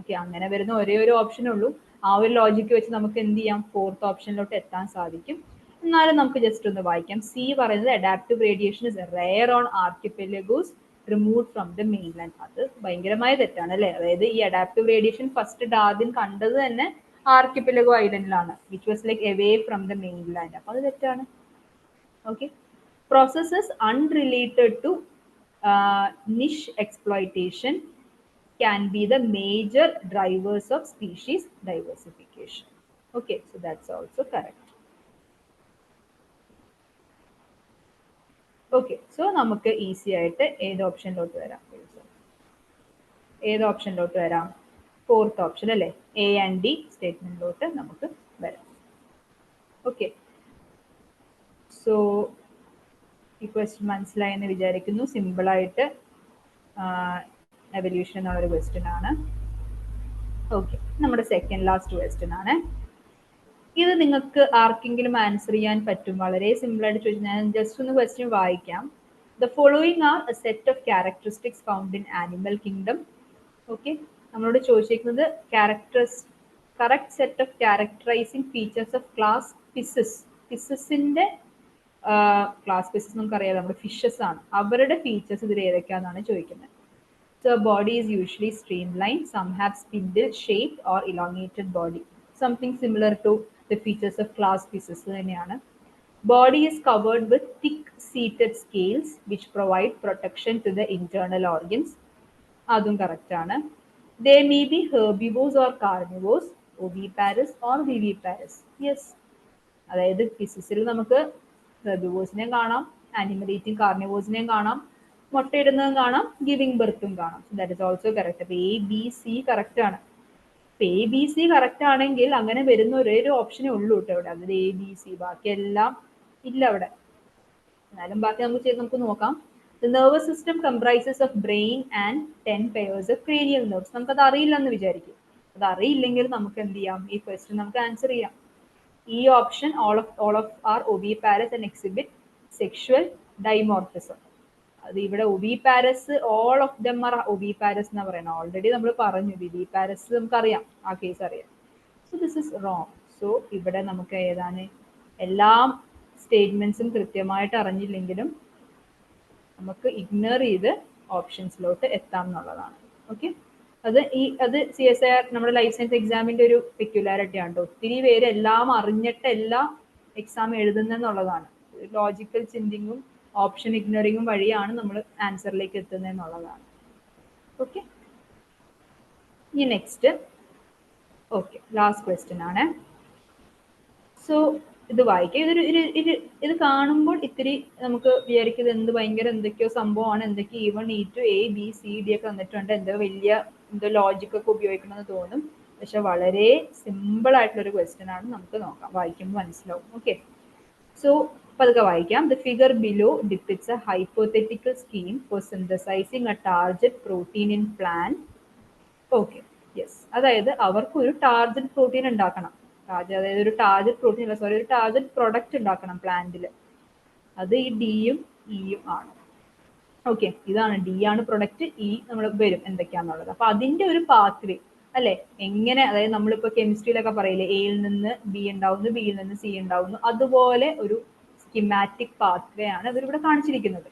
ഓക്കെ, അങ്ങനെ വരുന്ന ഒരേ ഒരു ഓപ്ഷനേ ഉള്ളൂ. ആ ഒരു ലോജിക്ക് വെച്ച് നമുക്ക് എന്ത് ചെയ്യാം, ഫോർത്ത് ഓപ്ഷനിലോട്ട് എത്താൻ സാധിക്കും. എന്നാലും നമുക്ക് ജസ്റ്റ് ഒന്ന് വായിക്കാം. സി പറയുന്നത് adaptive radiation is rare on archipelagos remove from the mainland. അത് ഭയങ്കരമായ തെറ്റാണ് അല്ലേ? അതായത് ഈ അഡാപ്റ്റീവ് റേഡിയേഷൻ ഫസ്റ്റ് ആദ്യം കണ്ടത് തന്നെ ആർക്കിപ്പെലഗോ ഐലൻഡിലാണ്, which was like away from the mainland. അപ്പൊ അത് തെറ്റാണ്. Okay, processes unrelated to niche exploitation can be the major drivers of species diversification. Okay, so that's also correct. Okay, so നമുക്ക് ഈസി ആയിട്ട് ഏത് ഓപ്ഷനിലോട്ട് വരാം? ഏത് ഓപ്ഷനിലോട്ട് വരാം? ഫോർത്ത് ഓപ്ഷൻ അല്ലേ? എ ആൻഡ് ഡി സ്റ്റേറ്റ്മെന്റിലോട്ട് നമുക്ക് വരാം. ഓക്കെ, സോ ഈ ക്വസ്റ്റ്യൻ മനസ്സിലായെന്ന് വിചാരിക്കുന്നു. സിമ്പിളായിട്ട് എവല്യൂഷൻ എന്നുള്ളൊരു ക്വസ്റ്റ്യൻ ആണ്. ഓക്കെ, നമ്മുടെ സെക്കൻഡ് ലാസ്റ്റ് ക്വസ്റ്റ്യൻ ആണ്. ഇത് നിങ്ങൾക്ക് ആർക്കെങ്കിലും ആൻസർ ചെയ്യാൻ പറ്റും. വളരെ സിമ്പിളായിട്ട് ചോദിച്ചു. ഞാൻ ജസ്റ്റ് ഒന്ന് ക്വസ്റ്റ്യൻ വായിക്കാം. The following are a set of characteristics found in animal kingdom. Okay, നമ്മളോട് ചോദിച്ചിരിക്കുന്നത് correct set of characterising features of class fishes. ഫിസസിന്റെ ക്ലാസ് ഫിഷസ് നമുക്കറിയാം, നമ്മുടെ ഫിഷസ് ആണ്. അവരുടെ ഫീച്ചേഴ്സ് ഇതിൽ ഏതൊക്കെയാണെന്നാണ് ചോദിക്കുന്നത്. So body is usually streamline, some have spindle shaped or elongated body. Something similar to the features of class fishes തന്നെയാണ്. Body is covered with thick seated scales which provide protection to the internal organs. അതും കറക്റ്റ് ആണ്. They may be herbivores or carnivores, oviparous or viviparous. Yes, അതായത് ഫിസിക്സിൽ നമുക്ക് ഹെർബിവോസിനെയും കാണാം, ആനിമൽ ഈറ്റിംഗ് കാർണിവോസിനെയും കാണാം, മുട്ടയിടുന്നതും കാണാം, ഗിവിംഗ് ബർത്തും കാണാം. That is also correct. അപ്പൊ എ ബി സി കറക്റ്റ് ആണ്. അപ്പൊ എ ബി സി കറക്റ്റ് ആണെങ്കിൽ അങ്ങനെ വരുന്ന ഒരേ ഒരു ഓപ്ഷനേ ഉള്ളൂ കേട്ടോ ഇവിടെ. അതിൽ എ ബി സി, ബാക്കിയെല്ലാം ഇല്ല അവിടെ. എന്നാലും ബാക്കി നമുക്ക് നോക്കാം. The nervous system comprises of brain and 10 pairs of cranial nerves. നമുക്കത് അറിയില്ലെന്ന് വിചാരിക്കും. അത് അറിയില്ലെങ്കിൽ നമുക്ക് എന്ത് ചെയ്യാം, ഈ ക്വസ്റ്റ്യൻ നമുക്ക് ആൻസർ ചെയ്യാം. ഈ option all of are oviparous and exhibit sexual dimorphism. അത് ഇവിടെ ഒവിപാരസ് ഓൾ ഓഫ് ദം ആർ ഒവിപാരസ് എന്നാ പറയുന്നത്. ഓൾറെഡി നമ്മൾ പറഞ്ഞു വിവിപാരസ് നമുക്കറിയാം, ആ കേസ് അറിയാം. So this is wrong. So ഇവിടെ നമുക്ക് ഏതാണ് എല്ലാ സ്റ്റേറ്റ്മെന്റ്സും കൃത്യമായിട്ട് അറിഞ്ഞില്ലെങ്കിലും നമുക്ക് ഇഗ്നോർ ചെയ്ത് ഓപ്ഷൻസിലോട്ട് എത്താം എന്നുള്ളതാണ്. ഓക്കെ, അത് CSIR നമ്മുടെ ലൈഫ് സയൻസ് എക്സാമിന്റെ ഒരു പെക്യുലാരിറ്റി ആണ്. ഒത്തിരി പേര് എല്ലാം അറിഞ്ഞിട്ടല്ല എക്സാം എഴുതുന്നെന്നുള്ളതാണ്. ലോജിക്കൽ ചിന്തിങ്ങും ഓപ്ഷൻ ഇഗ്നോറിങ്ങും വഴിയാണ് നമ്മൾ ആൻസറിലേക്ക് എത്തുന്നത് എന്നുള്ളതാണ്. ഓക്കെ, ഇനി നെക്സ്റ്റ്. ഓക്കെ, ലാസ്റ്റ് ക്വസ്റ്റ്യൻ ആണ്. സോ ഇത് വായിക്കാം. ഇത് കാണുമ്പോൾ ഇത്തിരി നമുക്ക് വിചാരിക്കുന്നത് എന്ത് ഭയങ്കര എന്തൊക്കെയോ സംഭവമാണ്, എന്തൊക്കെ E1 E2 ABCD ഒക്കെ വന്നിട്ടുണ്ട്, എന്തോ വലിയ എന്തോ ലോജിക് ഒക്കെ ഉപയോഗിക്കണമെന്ന് തോന്നും. പക്ഷെ വളരെ സിമ്പിൾ ആയിട്ടുള്ള ഒരു ക്വസ്റ്റ്യൻ ആണ്. നമുക്ക് നോക്കാം, വായിക്കുമ്പോൾ മനസ്സിലാവും. ഓക്കെ, സോ പതുക്കെ വായിക്കാം. The figure below depicts a hypothetical scheme for synthesising a target protein in plant. Okay, yes, അതായത് അവർക്ക് ഒരു ടാർഗറ്റ് പ്രോട്ടീൻ ഉണ്ടാക്കണം. അതായത് ഒരു ടാർഗറ്റ് പ്രോട്ടീൻ അല്ല, സോറി, ഒരു ടാർഗറ്റ് പ്രൊഡക്റ്റ് ഉണ്ടാക്കണം പ്ലാന്റിൽ. അത് ഈ ഡിയും ഇയും ആണ്. ഓക്കെ, ഇതാണ് ഡി ആണ് പ്രൊഡക്റ്റ്, ഇ നമ്മൾ വരും എന്തൊക്കെയാണെന്നുള്ളത്. അപ്പൊ അതിന്റെ ഒരു പാത്വേ അല്ലെ, എങ്ങനെ, അതായത് നമ്മളിപ്പോ കെമിസ്ട്രിയിലൊക്കെ പറയില്ലേ എയിൽ നിന്ന് ബി ഉണ്ടാവുന്നു, ബിയിൽ നിന്ന് സി ഉണ്ടാവുന്നു, അതുപോലെ ഒരു സ്കിമാറ്റിക് പാത്വേ ആണ് ഇവരിവിടെ കാണിച്ചിരിക്കുന്നത്.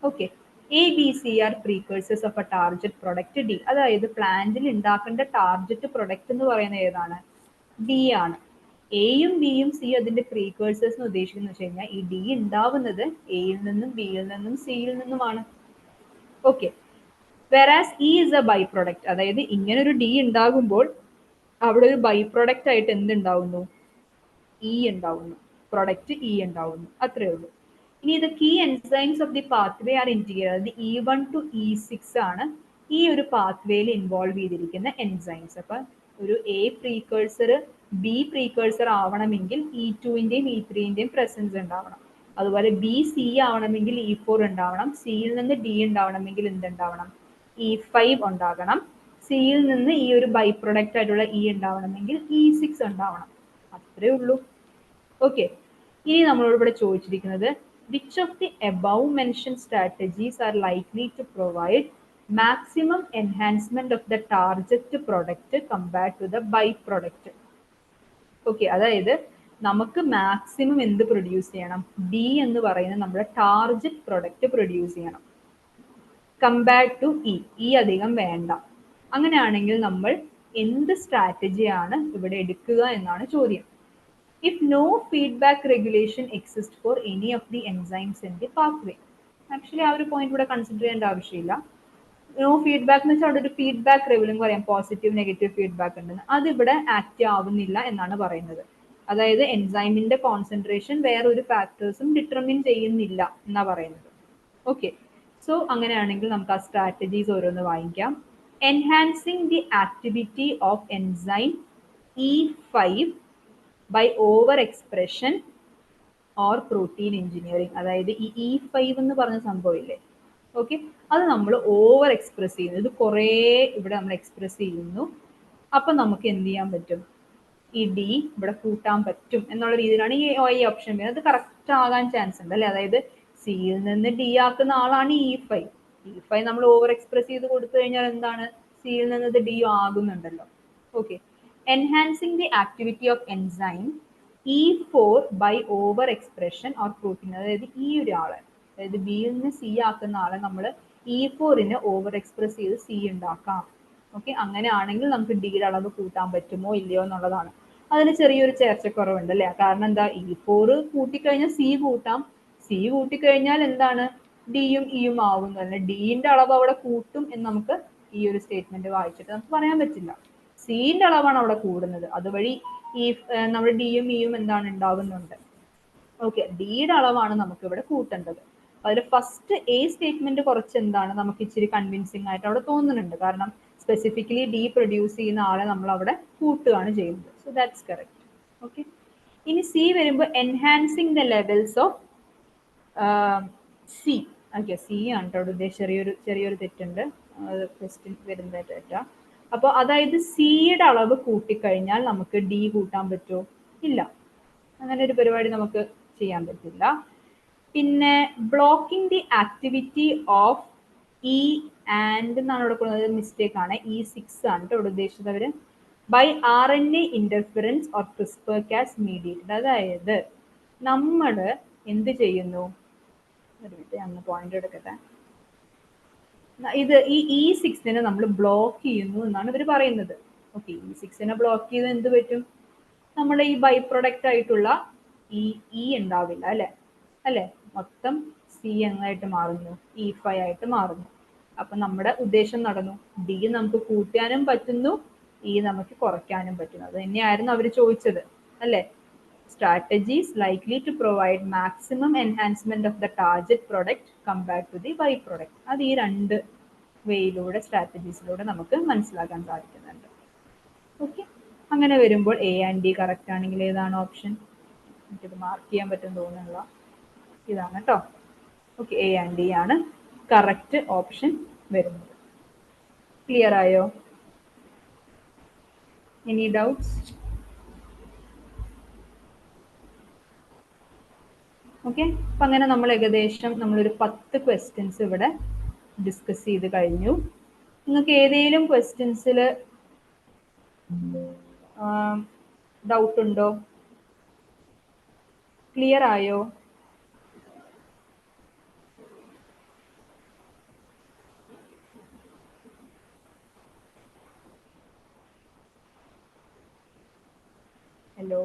Okay, ABCR precursors of a target product D. അതായത് പ്ലാന്റിൽ ഉണ്ടാക്കേണ്ട ടാർഗറ്റ് പ്രൊഡക്റ്റ് എന്ന് പറയുന്നത് ഏതാണ്? ഡി ആണ്. എയും ബിയും സി അതിന്റെ പ്രീകേഴ്സേഴ്സ് എന്ന് ഉദ്ദേശിക്കുന്നത് വെച്ച് കഴിഞ്ഞാൽ ഈ ഡി ഉണ്ടാവുന്നത് എയിൽ നിന്നും ബിയിൽ നിന്നും സിയിൽ നിന്നുമാണ്. Okay, whereas E is a by product. അതായത് ഇങ്ങനെ ഒരു ഡി ഉണ്ടാകുമ്പോൾ അവിടെ ഒരു ബൈ പ്രൊഡക്റ്റ് ആയിട്ട് എന്തുണ്ടാവുന്നു? ഇ ഉണ്ടാവുന്നു, പ്രൊഡക്റ്റ് ഇ ഉണ്ടാവുന്നു, അത്രേ ഉള്ളൂ. ഇനി ഇത് key enzymes of the pathway are integrated. അത് E1 to E6 ആണ് ഈ ഒരു പാത്വേയിൽ ഇൻവോൾവ് ചെയ്തിരിക്കുന്ന എൻസൈംസ്. അപ്പൊ ഒരു എ പ്രീകേഴ്സർ ബി പ്രീകേഴ്സർ ആവണമെങ്കിൽ E2ന്റെയും E3ന്റെയും പ്രസൻസ് ഉണ്ടാവണം. അതുപോലെ ബി സി ആവണമെങ്കിൽ E4 ഉണ്ടാവണം. സിയിൽ നിന്ന് ഡി ഉണ്ടാവണമെങ്കിൽ എന്തുണ്ടാവണം? E5 ഉണ്ടാകണം. സിയിൽ നിന്ന് ഈ ഒരു ബൈ പ്രൊഡക്റ്റ് ആയിട്ടുള്ള ഇ ഉണ്ടാവണമെങ്കിൽ E6 ഉണ്ടാവണം. അത്രേ ഉള്ളൂ. ഓക്കെ, ഇനി നമ്മളോട് ഇവിടെ ചോദിച്ചിരിക്കുന്നത് which of the above mentioned strategies are likely to provide maximum enhancement of the target product compared to the byproduct. Okay, അതായത് നമുക്ക് മാക്സിമം എന്ത് പ്രൊഡ്യൂസ് ചെയ്യണം? ഡി എന്ന് പറയുന്നത് നമ്മുടെ ടാർഗറ്റ് പ്രൊഡക്റ്റ് പ്രൊഡ്യൂസ് ചെയ്യണം കമ്പയർഡ് ടു ഇ അധികം വേണ്ട. അങ്ങനെയാണെങ്കിൽ നമ്മൾ എന്ത് സ്ട്രാറ്റജിയാണ് ഇവിടെ എടുക്കുക എന്നാണ് ചോദ്യം. If no feedback regulation exists for any of the enzymes in the pathway. Actually ആ ഒരു പോയിന്റ് ഇവിടെ കൺസിഡർ ചെയ്യേണ്ട ആവശ്യമില്ല. നോ ഫീഡ്ബാക്ക് എന്ന് വെച്ചാൽ അവിടെ ഒരു ഫീഡ്ബാക്ക് റെഗുലിംഗ് പറയാം, പോസിറ്റീവ് നെഗറ്റീവ് ഫീഡ്ബാക്ക് ഉണ്ടെന്ന്. അതിവിടെ ആക്റ്റീവ് ആവുന്നില്ല എന്നാണ് പറയുന്നത്. അതായത് എൻസൈമിന്റെ കോൺസെൻട്രേഷൻ വേറെ ഒരു ഫാക്ടേഴ്സും ഡിറ്റർമിൻ ചെയ്യുന്നില്ല എന്നാ പറയുന്നത്. ഓക്കെ, സോ അങ്ങനെയാണെങ്കിൽ നമുക്ക് ആ സ്ട്രാറ്റജീസ് ഓരോന്ന് വായിക്കാം. Enhancing the activity of enzyme E5 by over expression or protein engineering. അതായത് ഈ E5 എന്ന് പറഞ്ഞ സംഭവമില്ലേ, ഓക്കെ, അത് നമ്മൾ ഓവർ എക്സ്പ്രസ് ചെയ്യുന്നു. ഇത് കുറേ ഇവിടെ നമ്മൾ എക്സ്പ്രസ് ചെയ്യുന്നു. അപ്പം നമുക്ക് എന്ത് ചെയ്യാൻ പറ്റും? ഈ ഡി ഇവിടെ കൂട്ടാൻ പറ്റും എന്നുള്ള രീതിയിലാണ് ഈ ഓപ്ഷൻ വരുന്നത്. അത് കറക്റ്റ് ആകാൻ ചാൻസ് ഉണ്ട് അല്ലേ. അതായത് സിയിൽ നിന്ന് ഡി ആക്കുന്ന ആളാണ് E5 നമ്മൾ ഓവർ എക്സ്പ്രസ് ചെയ്ത് കൊടുത്തു കഴിഞ്ഞാൽ എന്താണ്? സിയിൽ നിന്ന് ഇത് ഡി ആകുന്നുണ്ടല്ലോ. Okay, enhancing the activity of enzyme E4 by over expression or protein. അതായത് ഈ ഒരാളെ, അതായത് ബിയിൽ നിന്ന് സി ആക്കുന്ന ആളെ നമ്മൾ E4നെ ഓവർ എക്സ്പ്രസ് ചെയ്ത് സി ഉണ്ടാക്കാം. ഓക്കെ, അങ്ങനെയാണെങ്കിൽ നമുക്ക് ഡിയുടെ അളവ് കൂട്ടാൻ പറ്റുമോ ഇല്ലയോ എന്നുള്ളതാണ്. അതിന് ചെറിയൊരു ചേർച്ചക്കുറവുണ്ട് അല്ലേ. കാരണം എന്താ? E4 കൂട്ടിക്കഴിഞ്ഞാൽ സി കൂട്ടാം, സി കൂട്ടിക്കഴിഞ്ഞാൽ എന്താണ്? ഡിയും ഇയും ആവുന്നതല്ല. ഡിന്റെ അളവ് അവിടെ കൂട്ടും എന്ന് നമുക്ക് ഈ ഒരു സ്റ്റേറ്റ്മെന്റ് വായിച്ചിട്ട് നമുക്ക് പറയാൻ പറ്റില്ല. സിന്റെ അളവാണ് അവിടെ കൂടുന്നത്, അതുവഴി ഈ നമ്മുടെ ഡിയും ഇയും എന്താണ് ഉണ്ടാകുന്നുണ്ട്. ഓക്കെ, ഡിയുടെ അളവാണ് നമുക്ക് ഇവിടെ കൂട്ടേണ്ടത്. അതിൽ ഫസ്റ്റ് എ സ്റ്റേറ്റ്മെന്റ് കുറച്ച് എന്താണ് നമുക്ക് ഇച്ചിരി കൺവിൻസിങ് ആയിട്ട് അവിടെ തോന്നുന്നുണ്ട്. കാരണം സ്പെസിഫിക്കലി ഡി പ്രൊഡ്യൂസ് ചെയ്യുന്ന ആളെ നമ്മൾ അവിടെ കൂട്ടുകയാണ് ചെയ്യുന്നത്. So that's correct. ഓക്കെ, ഇനി സി വരുമ്പോൾ enhancing the levels of C. Okay, C ആണ് കേട്ടോ അവിടെ ഉദ്ദേശിച്ച. ചെറിയൊരു തെറ്റുണ്ട്, അത് ക്വസ്റ്റ്യൻ വരുന്നതായിട്ട് തെറ്റാ. അപ്പോൾ അതായത് സിയുടെ അളവ് കൂട്ടിക്കഴിഞ്ഞാൽ നമുക്ക് ഡി കൂട്ടാൻ പറ്റുമോ? ഇല്ല, അങ്ങനെ ഒരു പരിപാടി നമുക്ക് ചെയ്യാൻ പറ്റില്ല. പിന്നെ blocking the activity of E and എന്നാണ് ഇവിടെ കൊടുക്കുന്നത്, മിസ്റ്റേക്ക് ആണ്, E6 ആണ് കേട്ടോ ഇവിടെ ഉദ്ദേശിച്ചത് അവര്. By RNA interference or CRISPR Cas mediated. അതായത് നമ്മൾ എന്ത് ചെയ്യുന്നു, ഒരു മിനിറ്റ് ഞാൻ പോയിന്റ് എടുക്കട്ടെ. ഇത് ഈ E6 നമ്മൾ ബ്ലോക്ക് ചെയ്യുന്നു എന്നാണ് ഇവർ പറയുന്നത്. ഓക്കെ, E6 ബ്ലോക്ക് ചെയ്ത് എന്ത് പറ്റും, നമ്മുടെ ഈ ബൈ പ്രൊഡക്റ്റ് ആയിട്ടുള്ള ഈ ഉണ്ടാവില്ല അല്ലെ, അല്ലെ, മൊത്തം സി എന്നായിട്ട് മാറുന്നു, E5 ആയിട്ട് മാറുന്നു. അപ്പൊ നമ്മുടെ ഉദ്ദേശം നടന്നു, ഡി നമുക്ക് കൂട്ടാനും പറ്റുന്നു, നമുക്ക് കുറയ്ക്കാനും പറ്റുന്നു. അത് തന്നെയായിരുന്നു അവർ ചോദിച്ചത് അല്ലെ. strategies likely to provide maximum enhancement of the target product compared to the byproduct. അത് ഈ രണ്ട് വേയിലൂടെ സ്ട്രാറ്റജീസിലൂടെ നമുക്ക് മനസ്സിലാക്കാൻ സാധിക്കുന്നുണ്ട്. ഓക്കെ, അങ്ങനെ വരുമ്പോൾ എ ആൻഡ് ഡി കറക്റ്റ് ആണെങ്കിൽ ഏതാണ് ഓപ്ഷൻ, എനിക്കിത് മാർക്ക് ചെയ്യാൻ പറ്റും തോന്നുന്നില്ല, ഇതാണ് കേട്ടോ. ഓക്കെ, എ ആൻഡ് ഡി ആണ് കറക്റ്റ് ഓപ്ഷൻ വരുന്നത്. ക്ലിയർ ആയോ? Any doubts? ഓക്കെ, അപ്പം അങ്ങനെ നമ്മൾ ഏകദേശം നമ്മളൊരു 10 ക്വസ്റ്റ്യൻസ് ഇവിടെ ഡിസ്കസ് ചെയ്ത് കഴിഞ്ഞു. നിങ്ങൾക്ക് ഏതെങ്കിലും ക്വസ്റ്റ്യൻസിൽ ഡൗട്ട് ഉണ്ടോ? ക്ലിയർ ആയോ? ഹലോ,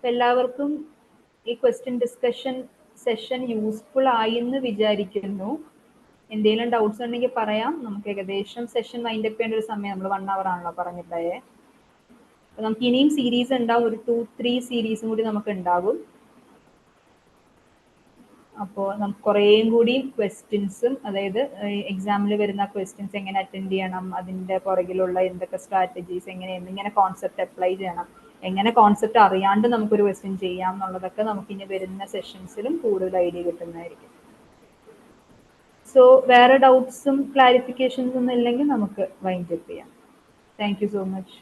എല്ലാവർക്കും ഈ ക്വസ്റ്റ്യൻ ഡിസ്കഷൻ സെഷൻ യൂസ്ഫുൾ ആയി എന്ന് വിചാരിക്കുന്നു. എന്തെങ്കിലും ഡൗട്ട്സ് ഉണ്ടെങ്കിൽ പറയാം. നമുക്ക് ഏകദേശം സെഷൻ വൈൻഡപ്പ് ചെയ്യേണ്ട ഒരു സമയം, നമ്മൾ 1 hour ആണല്ലോ പറഞ്ഞിട്ടായേ. അപ്പൊ നമുക്ക് ഇനിയും സീരീസ് ഉണ്ടാവും, ഒരു 2-3 സീരീസും കൂടി നമുക്ക് ഉണ്ടാകും. അപ്പോൾ നമുക്ക് കുറേയും കൂടി ക്വസ്റ്റ്യൻസും, അതായത് എക്സാമിൽ വരുന്ന ക്വസ്റ്റ്യൻസ് എങ്ങനെ അറ്റൻഡ് ചെയ്യണം, അതിൻ്റെ പുറകിലുള്ള എന്തൊക്കെ സ്ട്രാറ്റജീസ്, എങ്ങനെ കോൺസെപ്റ്റ് അപ്ലൈ ചെയ്യണം, എങ്ങനെ കോൺസെപ്റ്റ് അറിയാണ്ട് നമുക്കൊരു ക്വസ്റ്റ്യൻ ചെയ്യാം എന്നുള്ളതൊക്കെ നമുക്ക് ഇനി വരുന്ന സെഷൻസിലും കൂടുതൽ ഐഡിയ കിട്ടുന്നതായിരിക്കും. സോ വേറെ ഡൗട്ട്സും ക്ലാരിഫിക്കേഷൻസും ഒന്നും ഇല്ലെങ്കിൽ നമുക്ക് വൈൻഡ് അപ്പ് ചെയ്യാം. Thank you so much.